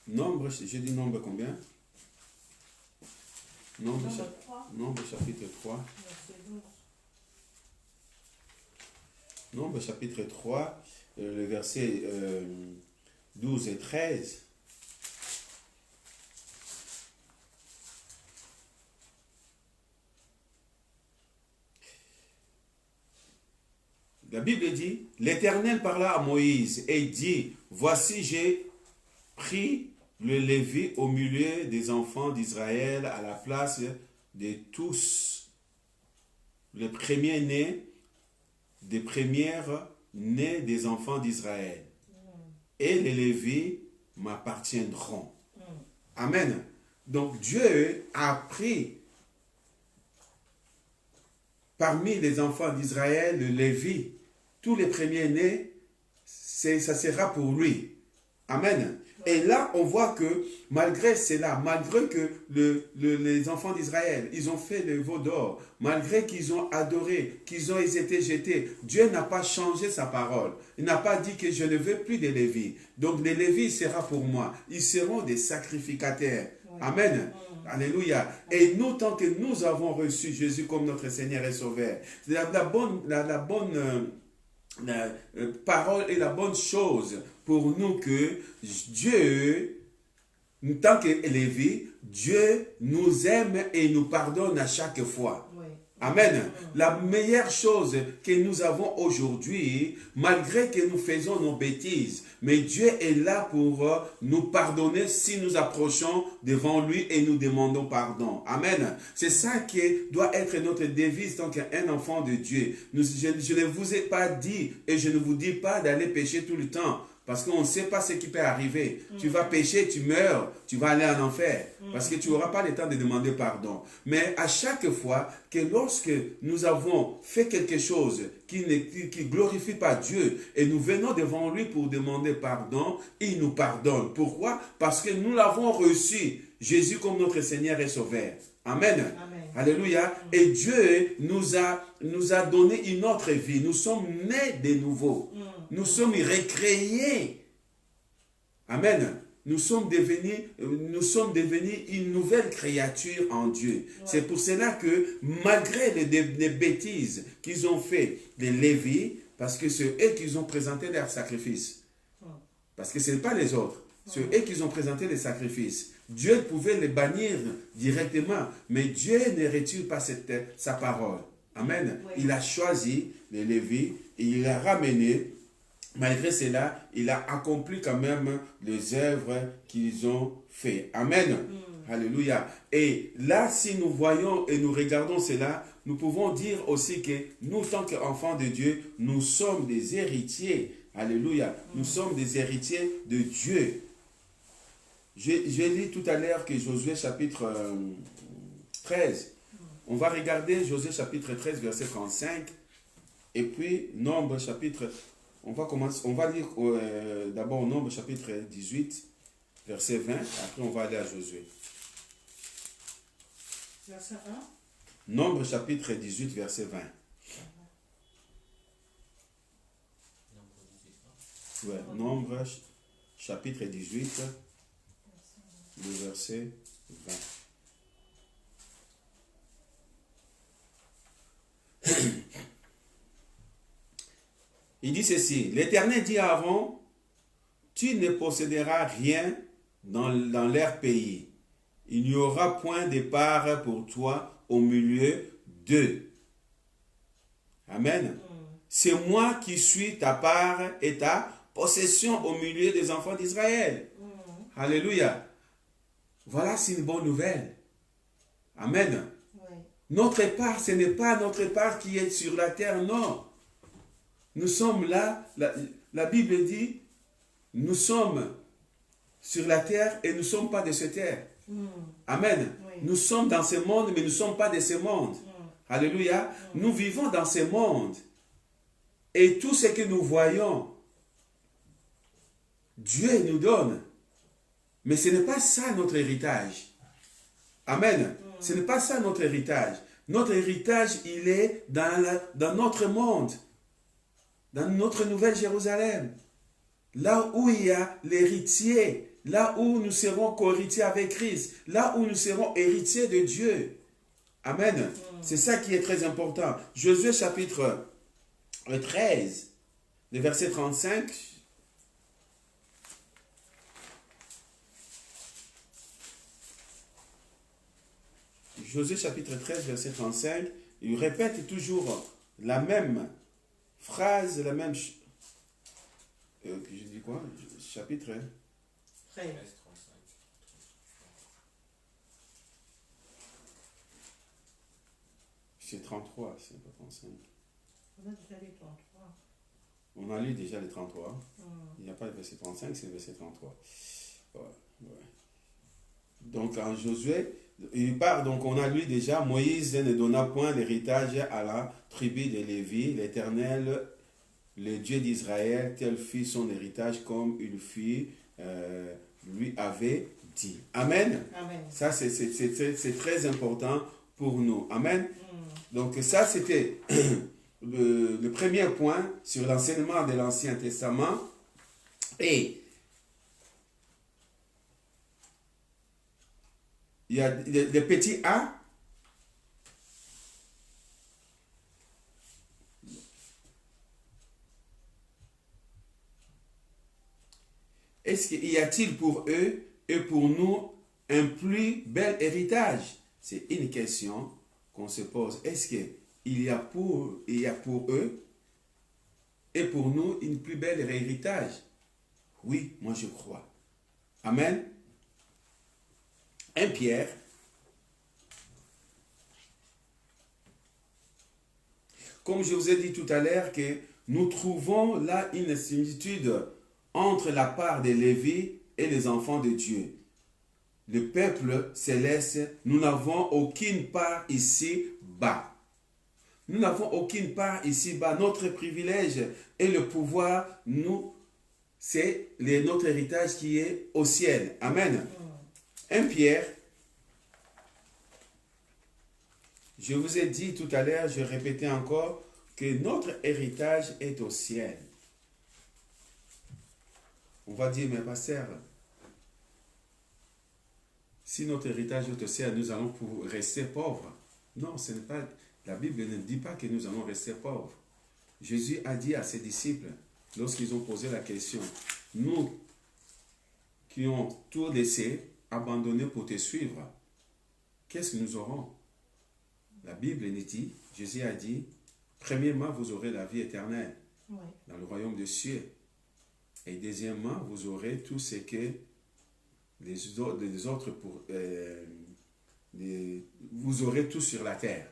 Nombre, j'ai dit nombre combien? Nombre chapitre 3. Nombre chapitre 3, le verset 12 et 13. La Bible dit, l'Éternel parla à Moïse et dit, voici j'ai pris le Lévi au milieu des enfants d'Israël à la place de tous, les premiers-nés, des premières-nés des enfants d'Israël. Et les Lévis m'appartiendront. Amen. Donc Dieu a pris parmi les enfants d'Israël le Lévi. Tous les premiers-nés, ça sera pour lui. Amen. Et là, on voit que malgré cela, malgré que les enfants d'Israël, ils ont fait le veau d'or, malgré qu'ils ont adoré, qu'ils ont été jetés, Dieu n'a pas changé sa parole. Il n'a pas dit que je ne veux plus des Lévites. Donc les Lévites sera pour moi. Ils seront des sacrificateurs. Amen. Alléluia. Et nous, tant que nous avons reçu Jésus comme notre Seigneur et Sauveur, la bonne parole et la bonne chose pour nous que Dieu, tant que Lévi, Dieu nous aime et nous pardonne à chaque fois. Oui. Amen. La meilleure chose que nous avons aujourd'hui, malgré que nous faisons nos bêtises, mais Dieu est là pour nous pardonner si nous approchons devant lui et nous demandons pardon. Amen. C'est ça qui doit être notre devise tant qu'un enfant de Dieu. Je ne vous ai pas dit et je ne vous dis pas d'aller pécher tout le temps. Parce qu'on ne sait pas ce qui peut arriver. Tu vas pécher, tu meurs, tu vas aller en enfer. Parce que tu n'auras pas le temps de demander pardon. Mais à chaque fois que lorsque nous avons fait quelque chose qui ne glorifie pas Dieu et nous venons devant lui pour demander pardon, il nous pardonne. Pourquoi? Parce que nous l'avons reçu, Jésus comme notre Seigneur et Sauveur. Amen. Amen. Alléluia. Et Dieu nous a donné une autre vie. Nous sommes nés de nouveau. Nous sommes recréés. Amen. Nous sommes devenus une nouvelle créature en Dieu. Ouais. C'est pour cela que malgré les bêtises qu'ils ont fait, les Lévites, parce que c'est eux qui ont présenté leurs sacrifices. Parce que ce n'est pas les autres. C'est eux qui ont présenté les sacrifices. Dieu pouvait les bannir directement, mais Dieu ne retire pas sa parole. Amen. Oui. Il a choisi les Lévites et il a ramené. Malgré cela, il a accompli quand même les œuvres qu'ils ont fait. Amen. Alléluia. Et là, si nous voyons et nous regardons cela, nous pouvons dire aussi que nous, tant qu'enfants de Dieu, nous sommes des héritiers. Alléluia. Nous sommes des héritiers de Dieu. J'ai lu tout à l'heure que Josué chapitre 13. On va regarder Josué chapitre 13, verset 35. Et puis, Nombre chapitre... On va lire d'abord Nombre chapitre 18, verset 20. Après, on va aller à Josué. Verset 1. Nombre chapitre 18, verset 20. Ouais, Nombre chapitre 18, le verset 20. Il dit ceci, l'Éternel dit à Aaron, tu ne posséderas rien dans leur pays. Il n'y aura point de part pour toi au milieu d'eux. Amen. C'est moi qui suis ta part et ta possession au milieu des enfants d'Israël. Alléluia. Voilà, c'est une bonne nouvelle. Amen. Oui. Notre part, ce n'est pas notre part qui est sur la terre, non. Nous sommes là, la Bible dit, nous sommes sur la terre et nous ne sommes pas de cette terre. Amen. Oui. Nous sommes dans ce monde, mais nous ne sommes pas de ce monde. Alléluia. Nous vivons dans ce monde. Et tout ce que nous voyons, Dieu nous donne. Mais ce n'est pas ça notre héritage. Amen. Ce n'est pas ça notre héritage. Notre héritage, il est dans notre monde. Dans notre nouvelle Jérusalem, là où il y a l'héritier, là où nous serons co-héritiers avec Christ, là où nous serons héritiers de Dieu. Amen. C'est ça qui est très important. Josué chapitre 13, le verset 35. Josué chapitre 13, verset 35, il répète toujours la même phrase, la même... je dis quoi? Chapitre 13. C'est 33, c'est pas 35. On a déjà lu 33. On a lu déjà les 33. Il n'y a pas le verset 35, c'est le verset 33. Ouais, ouais. Donc en Josué, il part, donc on a lu déjà, Moïse ne donna point l'héritage à la tribu de Lévi, l'Éternel, le Dieu d'Israël, tel fit son héritage comme il fit lui avait dit. Amen. Amen. Ça, c'est très important pour nous. Amen. Donc ça, c'était le premier point sur l'enseignement de l'Ancien Testament. Et il y a des petits A. Est-ce qu'il y a-t-il pour eux et pour nous un plus bel héritage? C'est une question qu'on se pose. Est-ce qu'il y a pour eux et pour nous une plus belle héritage? Oui, moi je crois. Amen. 1 Pierre. Comme je vous ai dit tout à l'heure que nous trouvons là une similitude entre la part des Lévi et les enfants de Dieu. Le peuple céleste, nous n'avons aucune part ici-bas. Nous n'avons aucune part ici-bas. Notre privilège et le pouvoir, c'est notre héritage qui est au ciel. Amen. 1 Pierre. Je vous ai dit tout à l'heure, je répétais encore, que notre héritage est au ciel. On va dire, mais pasteur, si notre héritage est au ciel, nous allons rester pauvres. Non, ce n'est pas, la Bible ne dit pas que nous allons rester pauvres. Jésus a dit à ses disciples, lorsqu'ils ont posé la question, nous qui ont tout laissé, abandonné pour te suivre, qu'est-ce que nous aurons? La Bible nous dit, Jésus a dit, premièrement, vous aurez la vie éternelle dans le royaume des cieux. Et deuxièmement, vous aurez tout ce que les autres vous aurez tout sur la terre.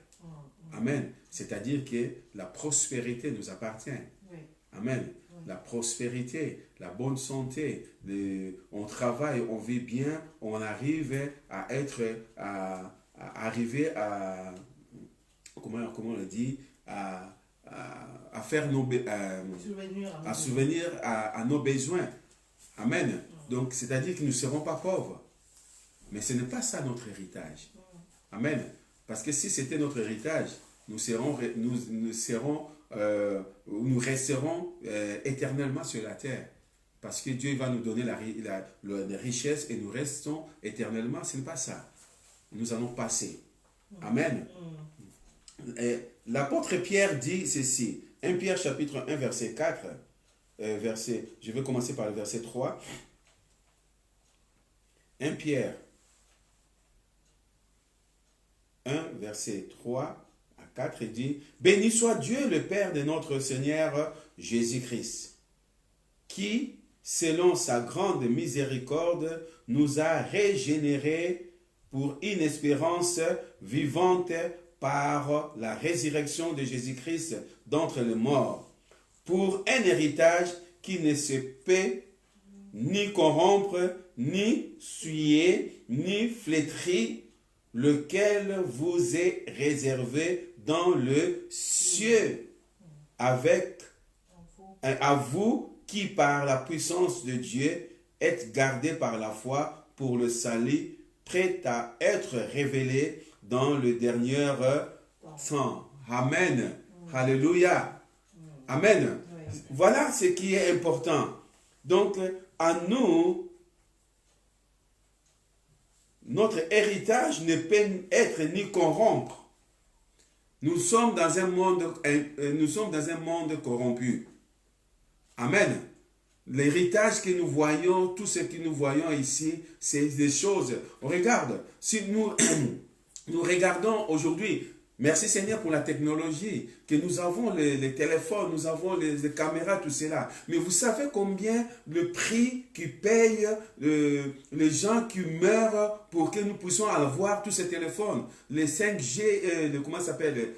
Amen. C'est-à-dire que la prospérité nous appartient. Amen. La prospérité, la bonne santé, on travaille, on vit bien, on arrive à arriver à comment on le dit, à faire à souvenir à nos besoins. Amen. Donc, c'est-à-dire que nous ne serons pas pauvres. Mais ce n'est pas ça notre héritage. Amen. Parce que si c'était notre héritage, nous resterons éternellement sur la terre. Parce que Dieu va nous donner la richesse et nous restons éternellement. Ce n'est pas ça. Nous allons passer. Amen. L'apôtre Pierre dit ceci. 1 Pierre chapitre 1 verset 4. Je vais commencer par le verset 3. 1 Pierre 1 verset 3 à 4 il dit: Béni soit Dieu le Père de notre Seigneur Jésus-Christ, qui, selon sa grande miséricorde, nous a régénérés pour une espérance vivante par la résurrection de Jésus-Christ d'entre les morts, pour un héritage qui ne se peut ni corrompre, ni souiller, ni flétrir, lequel vous est réservé dans le ciel, à vous qui, par la puissance de Dieu, êtes gardés par la foi pour le salut, prêt à être révélé dans le dernier temps. Amen. Alléluia. Amen. Voilà ce qui est important. Donc, à nous, notre héritage ne peut être ni corrompre. Nous sommes dans un monde corrompu. Amen. L'héritage que nous voyons, tout ce que nous voyons ici, c'est des choses. Regarde, si nous regardons aujourd'hui, merci Seigneur pour la technologie, que nous avons les téléphones, nous avons les caméras, tout cela. Mais vous savez combien le prix qui payent les gens qui meurent pour que nous puissions avoir tous ces téléphones, les 5G, comment ça s'appelle,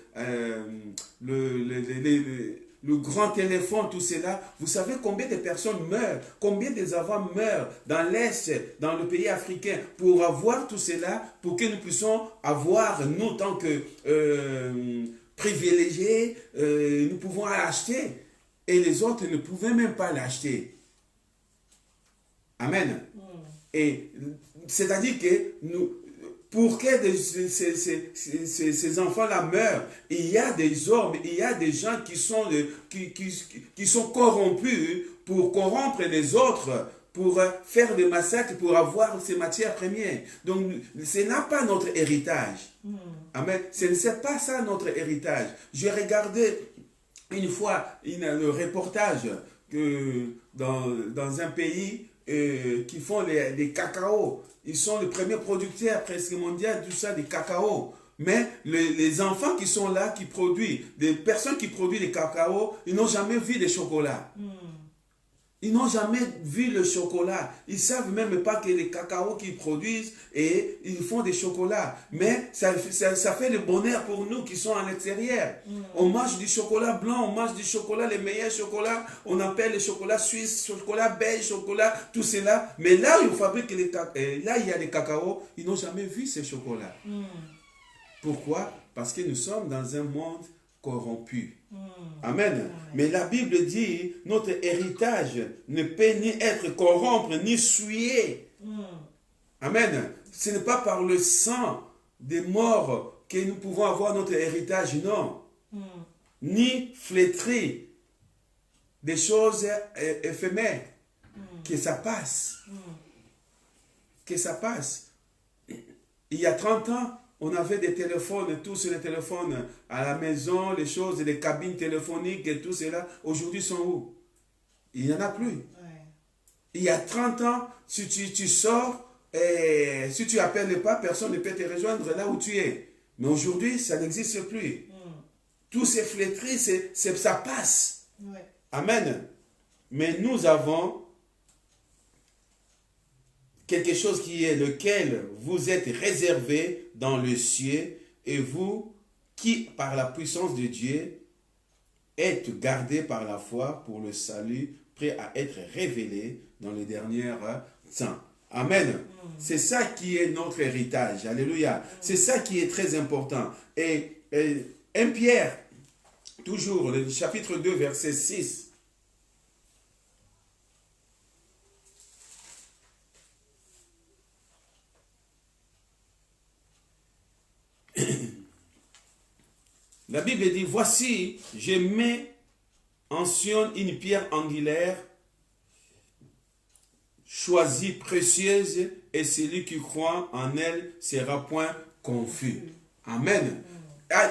le grand téléphone, tout cela. Vous savez combien de personnes meurent, combien des enfants meurent dans l'Est, dans le pays africain, pour avoir tout cela, pour que nous puissions avoir, nous, tant que privilégiés, nous pouvons l'acheter. Et les autres ne pouvaient même pas l'acheter. Amen. Et c'est-à-dire que nous, pour que ces enfants-là meurent, il y a des hommes, il y a des gens qui sont corrompus pour corrompre les autres, pour faire des massacres, pour avoir ces matières premières. Donc, ce n'est pas notre héritage. Amen. Ce n'est pas ça notre héritage. J'ai regardé une fois le reportage que dans un pays qui font des cacao. Ils sont les premiers producteurs presque mondiaux, tout ça, des cacao. Mais les enfants qui sont là, qui produisent, des personnes qui produisent des cacao, ils n'ont jamais vu de chocolat. Ils n'ont jamais vu le chocolat. Ils ne savent même pas que les cacao qu'ils produisent, et ils font des chocolats. Mais ça fait le bonheur pour nous qui sont à l'extérieur. On mange du chocolat blanc, on mange du chocolat, les meilleurs chocolats. On appelle le chocolat suisse, chocolat belge, chocolat, tout cela. Mais là où ils fabriquent là il y a des cacao, ils n'ont jamais vu ces chocolats. Pourquoi? Parce que nous sommes dans un monde corrompu. Amen. Mais la Bible dit, notre héritage ne peut ni être corrompu, ni souillé. Amen. Ce n'est pas par le sang des morts que nous pouvons avoir notre héritage, non. Ni flétri des choses éphémères. Que ça passe. Que ça passe. Il y a 30 ans, on avait des téléphones, tous les téléphones à la maison, les choses, les cabines téléphoniques et tout cela. Aujourd'hui, sont où? Il n'y en a plus. Il y a 30 ans, si tu sors, et si tu n'appelles pas, personne ne peut te rejoindre là où tu es. Mais aujourd'hui, ça n'existe plus. Tous ces flétris, ça passe. Amen. Mais nous avons quelque chose qui est lequel vous êtes réservé dans le ciel, et vous qui, par la puissance de Dieu, êtes gardés par la foi pour le salut, prêt à être révélé dans les derniers temps. Amen. C'est ça qui est notre héritage. Alléluia. C'est ça qui est très important. Et 1 Pierre, toujours, le chapitre 2, verset 6. La Bible dit, voici, je mets en Sion une pierre angulaire, choisie, précieuse, et celui qui croit en elle sera point confus. Amen.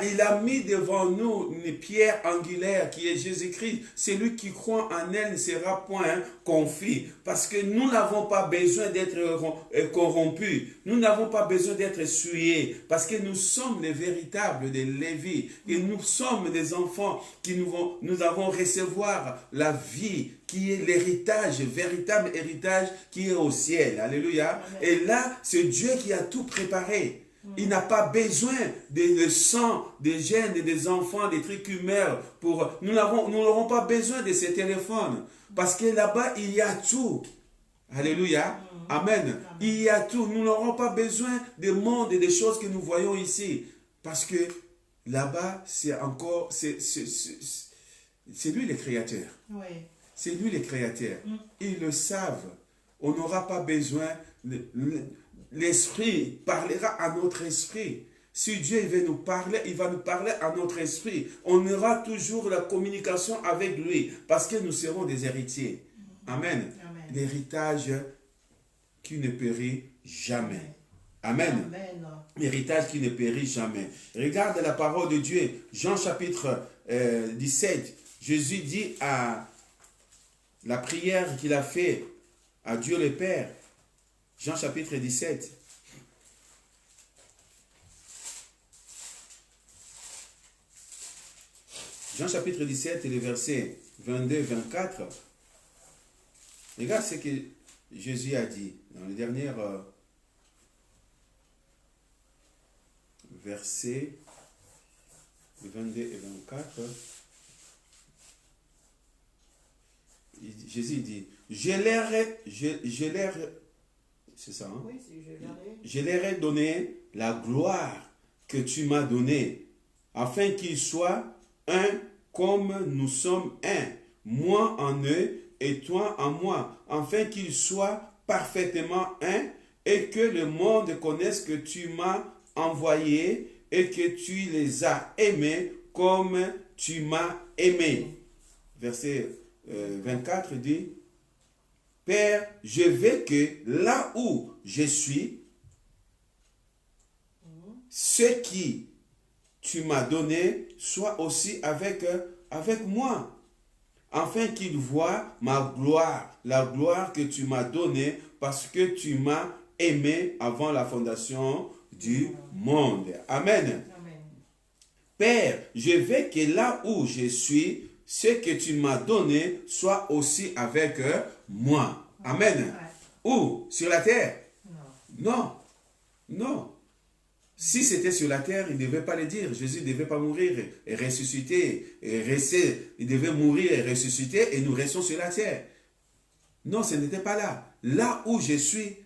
Il a mis devant nous une pierre angulaire qui est Jésus-Christ. Celui qui croit en elle ne sera point confus. Parce que nous n'avons pas besoin d'être corrompus. Nous n'avons pas besoin d'être souillés. Parce que nous sommes les véritables de Lévi. Et nous sommes des enfants qui nous avons recevoir la vie qui est l'héritage, véritable héritage qui est au ciel. Alléluia. Et là, c'est Dieu qui a tout préparé. Il n'a pas besoin de sang, des gènes, des enfants, des trucs humains. Nous n'aurons pas besoin de ces téléphones. Parce que là-bas, il y a tout. Alléluia. Amen. Il y a tout. Nous n'aurons pas besoin des mondes et des choses que nous voyons ici. Parce que là-bas, c'est encore... C'est lui le créateur. C'est lui le créateur. Ils le savent. On n'aura pas besoin... L'esprit parlera à notre esprit. Si Dieu veut nous parler, il va nous parler à notre esprit. On aura toujours la communication avec lui parce que nous serons des héritiers. Amen. L'héritage qui ne périt jamais. Amen. L'héritage qui ne périt jamais. Regarde la parole de Dieu. Jean chapitre 17. Jésus dit à la prière qu'il a fait à Dieu le Père. Jean chapitre 17. Jean chapitre 17 et les versets 22-24. Regarde ce que Jésus a dit dans les derniers versets 22 et 24. Jésus dit, c'est ça, hein? Oui, Je leur ai donné la gloire que tu m'as donnée, afin qu'ils soient un comme nous sommes un, moi en eux et toi en moi, afin qu'ils soient parfaitement un et que le monde connaisse que tu m'as envoyé et que tu les as aimés comme tu m'as aimé. Verset 24 dit, Père, je veux que là où je suis, ce qui tu m'as donné soit aussi avec moi, afin qu'ils voient ma gloire, la gloire que tu m'as donnée parce que tu m'as aimé avant la fondation du monde. Amen. Amen. Père, je veux que là où je suis, ce que tu m'as donné soit aussi avec moi. Amen. Où? Sur la terre? Non. Non. Si c'était sur la terre, il ne devait pas le dire. Jésus ne devait pas mourir et ressusciter et rester. Il devait mourir et ressusciter et nous restons sur la terre. Non, ce n'était pas là. Là où je suis,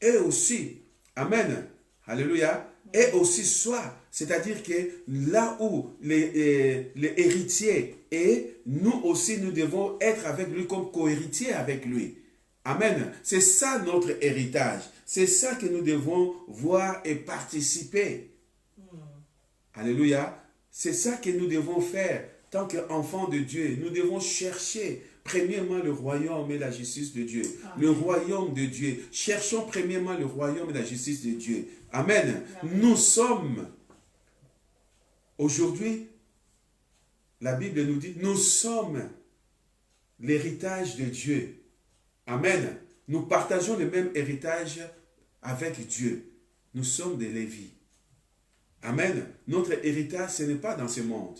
eux aussi. Amen. Alléluia. Et aussi soit. C'est-à-dire que là où les héritiers et nous aussi, nous devons être avec lui comme co-héritiers avec lui. Amen. C'est ça notre héritage. C'est ça que nous devons voir et participer. Alléluia. C'est ça que nous devons faire. Tant qu'enfants de Dieu, nous devons chercher premièrement le royaume et la justice de Dieu. Amen. Le royaume de Dieu. Cherchons premièrement le royaume et la justice de Dieu. Amen. Amen. Nous sommes, aujourd'hui, la Bible nous dit, nous sommes l'héritage de Dieu. Amen. Nous partageons le même héritage avec Dieu. Nous sommes des Lévis. Amen. Notre héritage, ce n'est pas dans ce monde.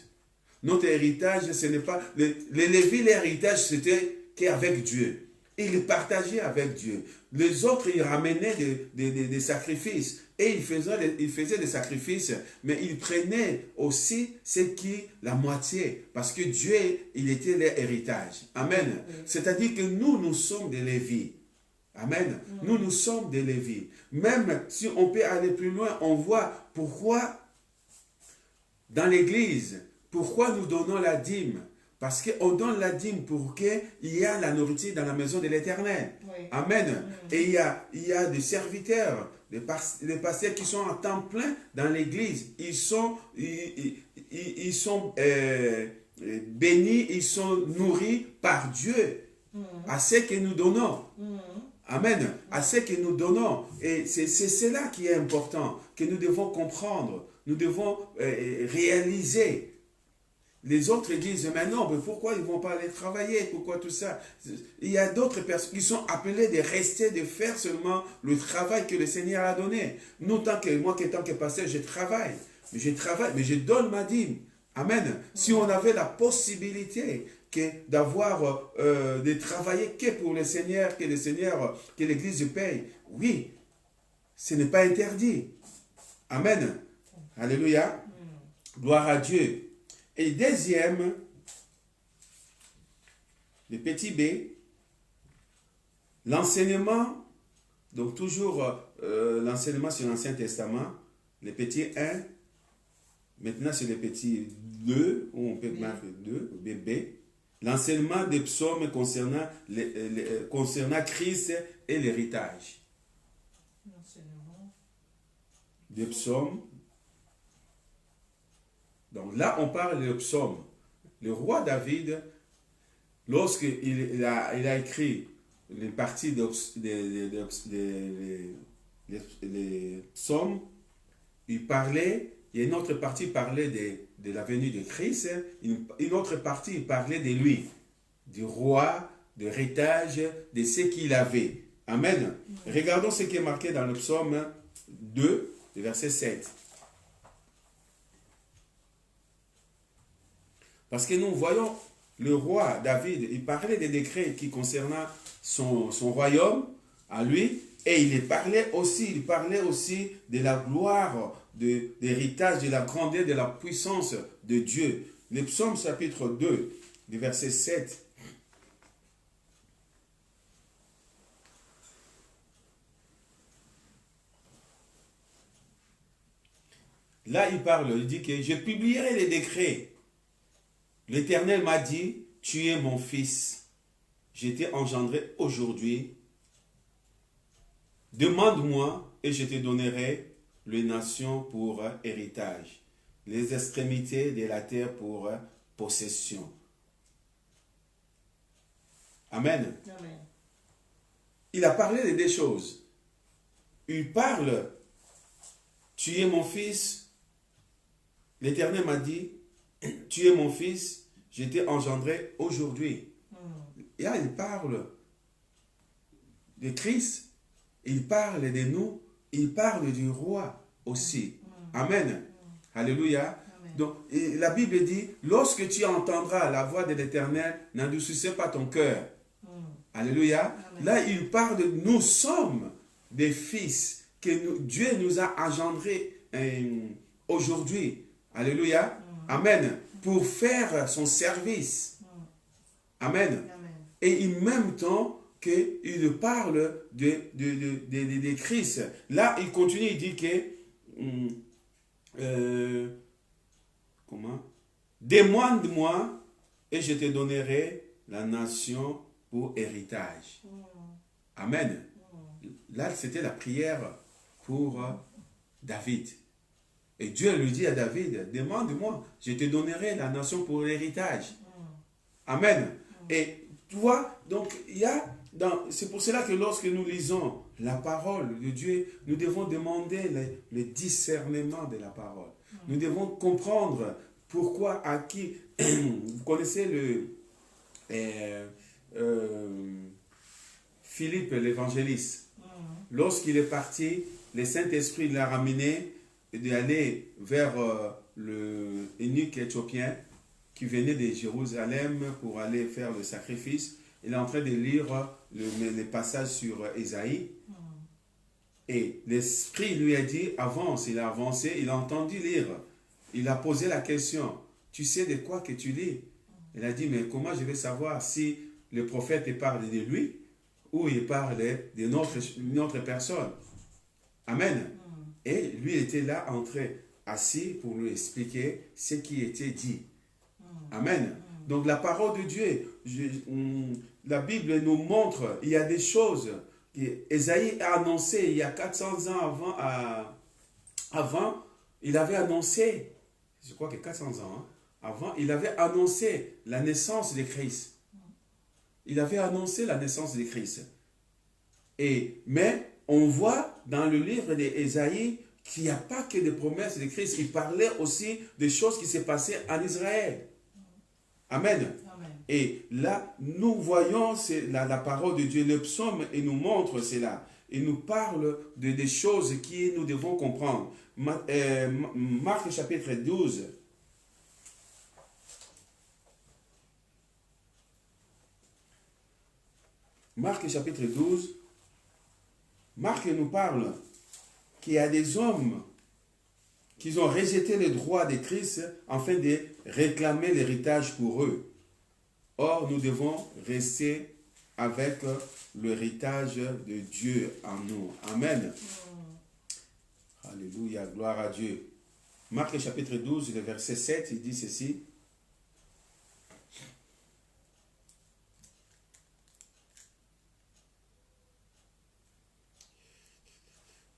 Notre héritage, ce n'est pas... Les Lévis, l'héritage, c'était qu'avec Dieu. Ils partageaient avec Dieu. Les autres, ils ramenaient des sacrifices. Et ils faisaient des sacrifices, mais ils prenaient aussi la moitié. Parce que Dieu, il était leur héritage. Amen. C'est-à-dire que nous sommes des Lévis. Amen. Nous sommes des Lévis. Même si on peut aller plus loin, on voit pourquoi dans l'église, pourquoi nous donnons la dîme. Parce qu'on donne la dîme pour qu'il y ait la nourriture dans la maison de l'Éternel. Oui. Amen. Et il y a des serviteurs, des pasteurs qui sont en temps plein dans l'église. Ils sont bénis, ils sont nourris par Dieu à ce que nous donnons. Amen. À ce que nous donnons. Et c'est cela qui est important, que nous devons comprendre, nous devons réaliser. Les autres disent, mais non, mais pourquoi ils ne vont pas aller travailler? Pourquoi tout ça? Il y a d'autres personnes qui sont appelées de rester, de faire seulement le travail que le Seigneur a donné. Moi, tant que pasteur, je travaille, mais je donne ma dîme. Amen. Si on avait la possibilité d'avoir, de travailler que pour le Seigneur, que l'Église paye, oui, ce n'est pas interdit. Amen. Alléluia. Gloire à Dieu. Et deuxième, le petit b, l'enseignement, donc toujours l'enseignement sur l'Ancien Testament, le petit 1, maintenant c'est le petit 2, où on peut marquer 2, bébé, l'enseignement des psaumes concernant Christ et l'héritage. L'enseignement des psaumes. Donc là, on parle de psaume. Le roi David, lorsqu'il a écrit les parties des psaumes, il parlait, il y a une autre partie qui parlait de la venue de Christ, une autre partie il parlait de lui, du roi, de l'héritage, de ce qu'il avait. Amen. Regardons ce qui est marqué dans le psaume 2, verset 7. Parce que nous voyons le roi David, il parlait des décrets qui concernaient son royaume à lui, et il parlait aussi de la gloire, de l'héritage, de la grandeur, de la puissance de Dieu. Le psaume chapitre 2, du verset 7. Là, il dit que je publierai les décrets. L'Éternel m'a dit, tu es mon fils. Je t'ai engendré aujourd'hui. demande-moi et je te donnerai les nations pour héritage, les extrémités de la terre pour possession. Amen. Amen. Il a parlé de deux choses. Il parle, tu es mon fils. L'Éternel m'a dit, tu es mon fils, je t'ai engendré aujourd'hui. Et là, il parle de Christ, il parle de nous, il parle du roi aussi. Amen. Alléluia. Amen. Donc, et la Bible dit, lorsque tu entendras la voix de l'Éternel, n'endurcissez pas ton cœur. Alléluia. Amen. Là, il parle de nous sommes des fils que Dieu nous a engendrés aujourd'hui. Alléluia. Amen. Pour faire son service. Amen. Amen. Et en même temps qu'il parle de Christ. Là, il continue, il dit que comment? Demande-moi et je te donnerai la nation pour héritage. Amen. Là, c'était la prière pour David. Et Dieu lui dit à David, demande-moi, je te donnerai la nation pour l'héritage. Amen. Et tu vois, donc c'est pour cela que lorsque nous lisons la parole de Dieu, nous devons demander le discernement de la parole. Nous devons comprendre pourquoi, à qui. Vous connaissez Philippe l'évangéliste. Lorsqu'il est parti, le Saint-Esprit l'a ramené d'aller vers l'eunuque éthiopien qui venait de Jérusalem pour aller faire le sacrifice. Il est en train de lire les passages sur Ésaïe. Et l'Esprit lui a dit, avance. Il a avancé, il a entendu lire. Il a posé la question, tu sais de quoi que tu lis? Il a dit, mais comment je vais savoir si le prophète parle de lui ou il parle d'une autre personne? Amen. Et lui était là, assis pour lui expliquer ce qui était dit. Amen. Donc la parole de Dieu, la Bible nous montre, il y a des choses qu'Ésaïe a annoncées il y a 400 ans avant, il avait annoncé, je crois que 400 ans avant, il avait annoncé la naissance de Christ. Il avait annoncé la naissance de Christ. Mais on voit dans le livre d'Ésaïe qu'il n'y a pas que des promesses de Christ. Il parlait aussi des choses qui s'est passées en Israël. Amen. Amen. Et là, nous voyons la parole de Dieu. Le psaume, il nous montre cela. Il nous parle des choses que nous devons comprendre. Marc chapitre 12. Marc chapitre 12. Marc nous parle qu'il y a des hommes qui ont rejeté le droit de Christ afin de réclamer l'héritage pour eux. Or, nous devons rester avec l'héritage de Dieu en nous. Amen. Alléluia, gloire à Dieu. Marc chapitre 12, le verset 7, il dit ceci.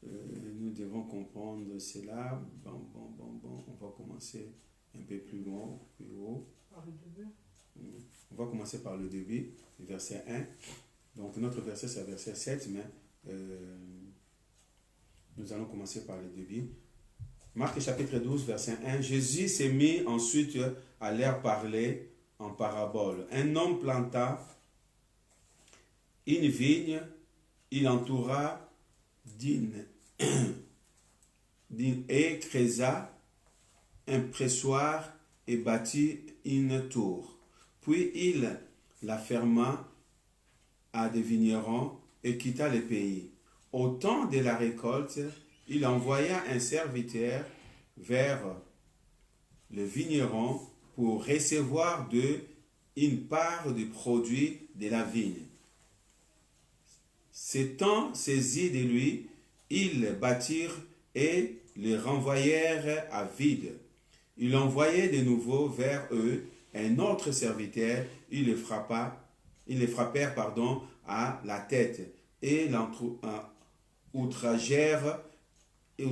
Nous devons comprendre cela. Bon. On va commencer un peu plus loin, plus haut. On va commencer par le début, le verset 1. Donc notre verset c'est le verset 7, mais nous allons commencer par le début. Marc chapitre 12, verset 1. Jésus s'est mis ensuite à leur parler en parabole. Un homme planta une vigne, il entoura d'une haie, creusa un pressoir et bâtit une tour. Puis il la ferma à des vignerons et quitta le pays. Au temps de la récolte, il envoya un serviteur vers le vigneron pour recevoir d'eux une part du produit de la vigne. S'étant saisis de lui, ils bâtirent et les renvoyèrent à vide. Il envoyait de nouveau vers eux un autre serviteur, ils les frappèrent à la tête et outragèrent, ils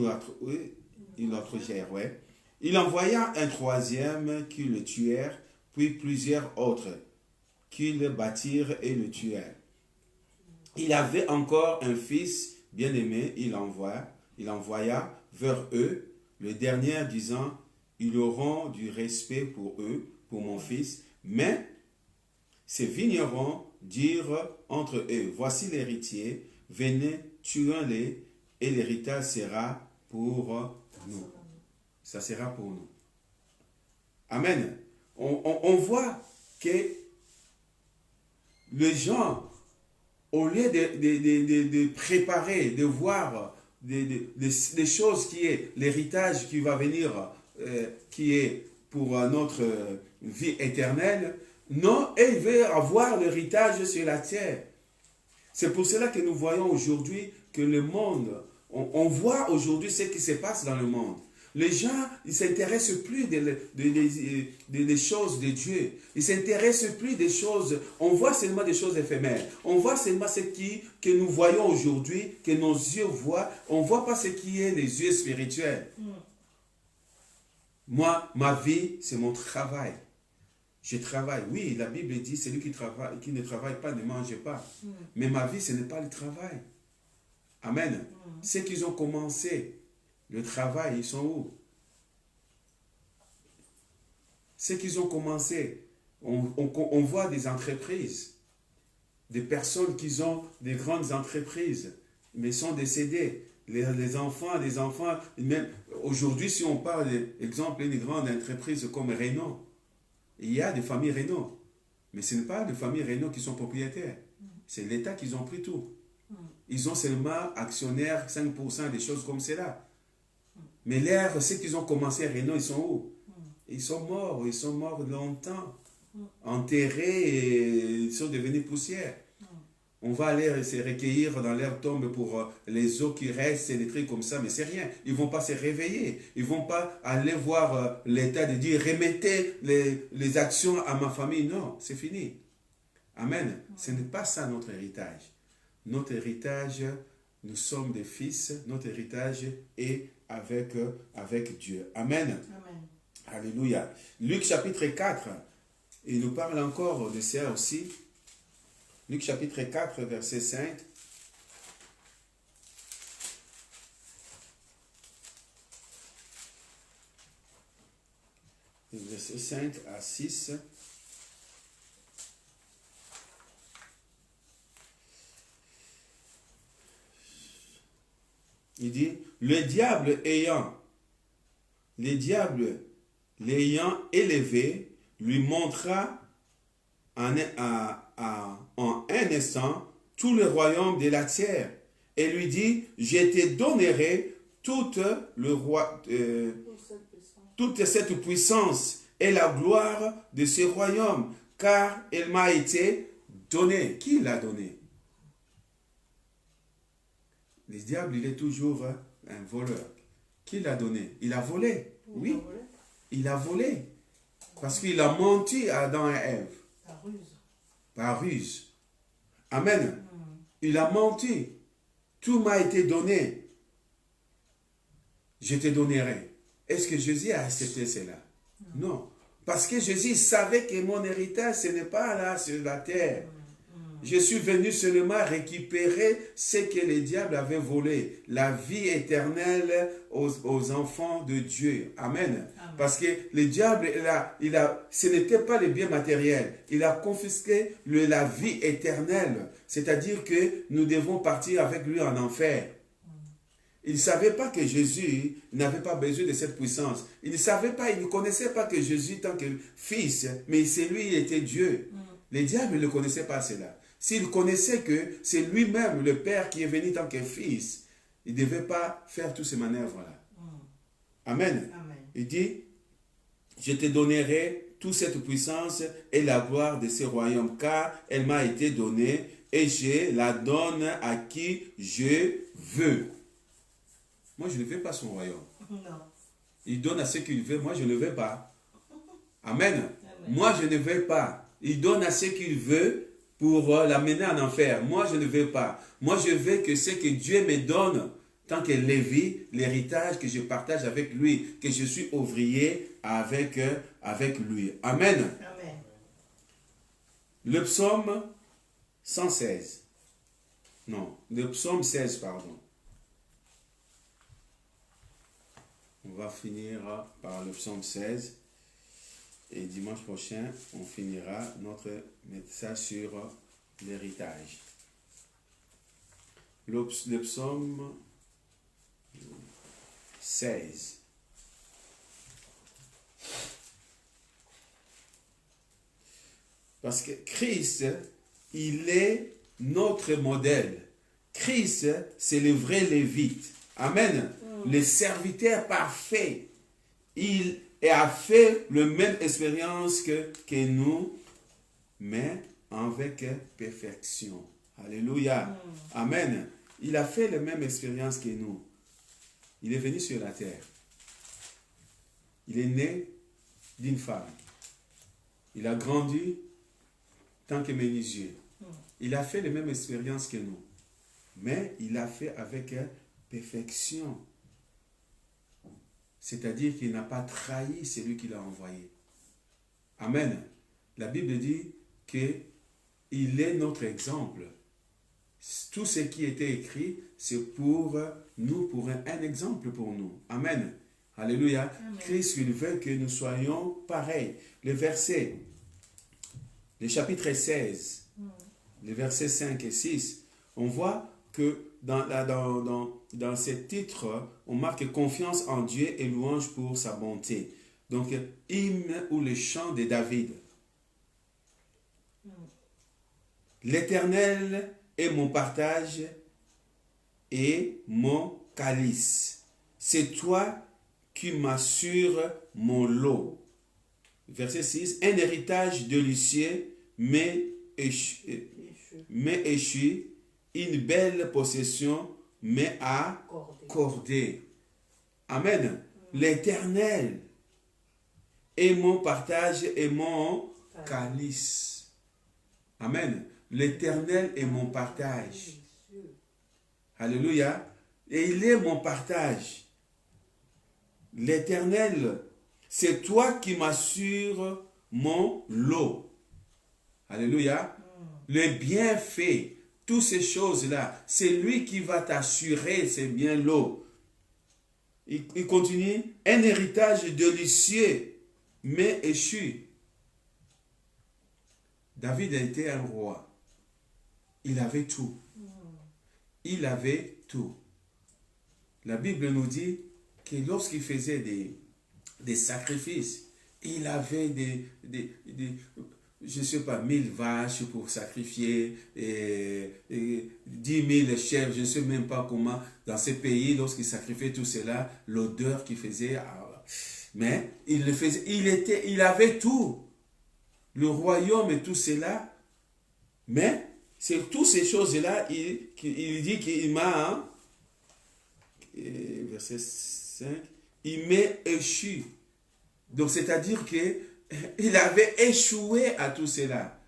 l'outragèrent, ouais. Il envoya un troisième qui le tuèrent, puis plusieurs autres qui le battirent et le tuèrent. Il avait encore un fils bien-aimé, il envoya vers eux le dernier disant, ils auront du respect pour eux, pour mon fils, mais ces vignerons dirent entre eux, voici l'héritier, venez, tuons-les, et l'héritage sera pour nous. Ça sera pour nous. Amen. On voit que les gens, au lieu de préparer, de voir des choses qui est l'héritage qui va venir, qui est pour notre vie éternelle, non, et ils veulent avoir l'héritage sur la terre. C'est pour cela que nous voyons aujourd'hui que le monde, on voit aujourd'hui ce qui se passe dans le monde. Les gens, ils ne s'intéressent plus des choses de Dieu. Ils ne s'intéressent plus des choses. On voit seulement des choses éphémères. On voit seulement ce que nous voyons aujourd'hui, que nos yeux voient. On ne voit pas ce qui est les yeux spirituels. Moi, ma vie, c'est mon travail. Je travaille. Oui, la Bible dit, celui qui ne travaille pas ne mange pas. Mais ma vie, ce n'est pas le travail. Amen. Ceux qui ont commencé le travail, ils sont où? Ceux qui ont commencé, on voit des entreprises, des personnes qui ont des grandes entreprises, mais sont décédés. Les enfants, même aujourd'hui, si on parle, exemple, d'une grande entreprise comme Renault, il y a des familles Renault, mais ce n'est pas des familles Renault qui sont propriétaires. C'est l'État qui ont pris tout. Ils ont seulement actionnaires, 5% des choses comme cela. Mais ceux qui ont commencé à Renault, ils sont où? Ils sont morts longtemps. Enterrés et ils sont devenus poussière. On va aller se recueillir dans leur tombe pour les eaux qui restent et des trucs comme ça, mais c'est rien. Ils ne vont pas se réveiller. Ils ne vont pas aller voir l'État de dire remettez les actions à ma famille. Non, c'est fini. Amen. Ce n'est pas ça notre héritage. Notre héritage, nous sommes des fils. Notre héritage est avec Dieu. Amen. Amen. Alléluia. Luc chapitre 4, il nous parle encore de ça aussi. Luc chapitre 4, verset 5. Verset 5 à 6. Il dit, le diable l'ayant élevé, lui montra en un instant tout le royaume de la terre et lui dit, je te donnerai toute cette puissance et la gloire de ce royaume, car elle m'a été donnée. Qui l'a donné? Le diable, il est toujours un voleur. Qui l'a donné? Il a volé. Oui, il a volé. Parce qu'il a menti à Adam et Ève. Par ruse. Par ruse. Amen. Il a menti. Tout m'a été donné. Je te donnerai. Est-ce que Jésus a accepté cela? Non. Parce que Jésus savait que mon héritage, ce n'est pas là sur la terre. Je suis venu seulement récupérer ce que le diable avait volé, la vie éternelle aux enfants de Dieu. Amen. Amen. Parce que le diable, ce n'était pas les biens matériels. Il a confisqué la vie éternelle. C'est-à-dire que nous devons partir avec lui en enfer. Il ne savait pas que Jésus n'avait pas besoin de cette puissance. Il ne savait pas, il ne connaissait pas que Jésus, tant que fils, mais c'est lui, il était Dieu. Le diable ne connaissait pas cela. S'il connaissait que c'est lui-même, le Père, qui est venu tant que fils, il ne devait pas faire tous ces manœuvres-là. Amen. Amen. Il dit, je te donnerai toute cette puissance et la gloire de ce royaume, car elle m'a été donnée et je la donne à qui je veux. Moi, je ne veux pas son royaume. Non. Il donne à ceux qu'il veut, moi, je ne veux pas. Amen. Amen. Moi, je ne veux pas. Il donne à ceux qu'il veut. pour l'amener en enfer. Moi, je ne veux pas. Moi, je veux que ce que Dieu me donne, tant que Lévi, l'héritage que je partage avec lui, que je suis ouvrier avec lui. Amen. Amen. Le psaume 116. Non, le psaume 16, pardon. On va finir par le psaume 16. Et dimanche prochain, on finira notre message sur l'héritage. Le psaume 16. Parce que Christ, il est notre modèle. Christ, c'est le vrai Lévite. Amen. Le serviteur parfait. Il a fait la même expérience que nous, mais avec perfection. Alléluia. Amen. Il a fait la même expérience que nous. Il est venu sur la terre. Il est né d'une femme. Il a grandi tant que menuisier. Il a fait la même expérience que nous. Mais il a fait avec perfection. C'est-à-dire qu'il n'a pas trahi celui qui l'a envoyé. Amen. La Bible dit qu'il est notre exemple. Tout ce qui était écrit, c'est pour nous, pour un exemple pour nous. Amen. Alléluia. Amen. Christ, il veut que nous soyons pareils. Le verset, le chapitre 16, les versets 5 et 6, on voit que dans ces titres, on marque confiance en Dieu et louange pour sa bonté. Donc, hymne ou le chant de David. L'Éternel est mon partage et mon calice. C'est toi qui m'assures mon lot. Verset 6. Un héritage délicieux m'est échu, une belle possession m'est accordée. Amen. L'Éternel est mon partage et mon calice. Amen. L'Éternel est mon partage. Alléluia. Et il est mon partage. L'Éternel, c'est toi qui m'assures mon lot. Alléluia. Le bienfait, toutes ces choses-là, c'est lui qui va t'assurer ces biens lot. Il continue, un héritage délicieux mais échu. David a été un roi. Il avait tout. Il avait tout. La Bible nous dit que lorsqu'il faisait des sacrifices, il avait je ne sais pas, 1000 vaches pour sacrifier, et 10 000 chèvres, je ne sais même pas comment, dans ces pays, lorsqu'il sacrifiait tout cela, l'odeur qu'il faisait, mais il le faisait, il avait tout, le royaume et tout cela, mais c'est toutes ces choses-là, il dit qu'il m'a, verset 5, il m'est échu. Donc c'est-à-dire qu'il avait échoué à tout cela.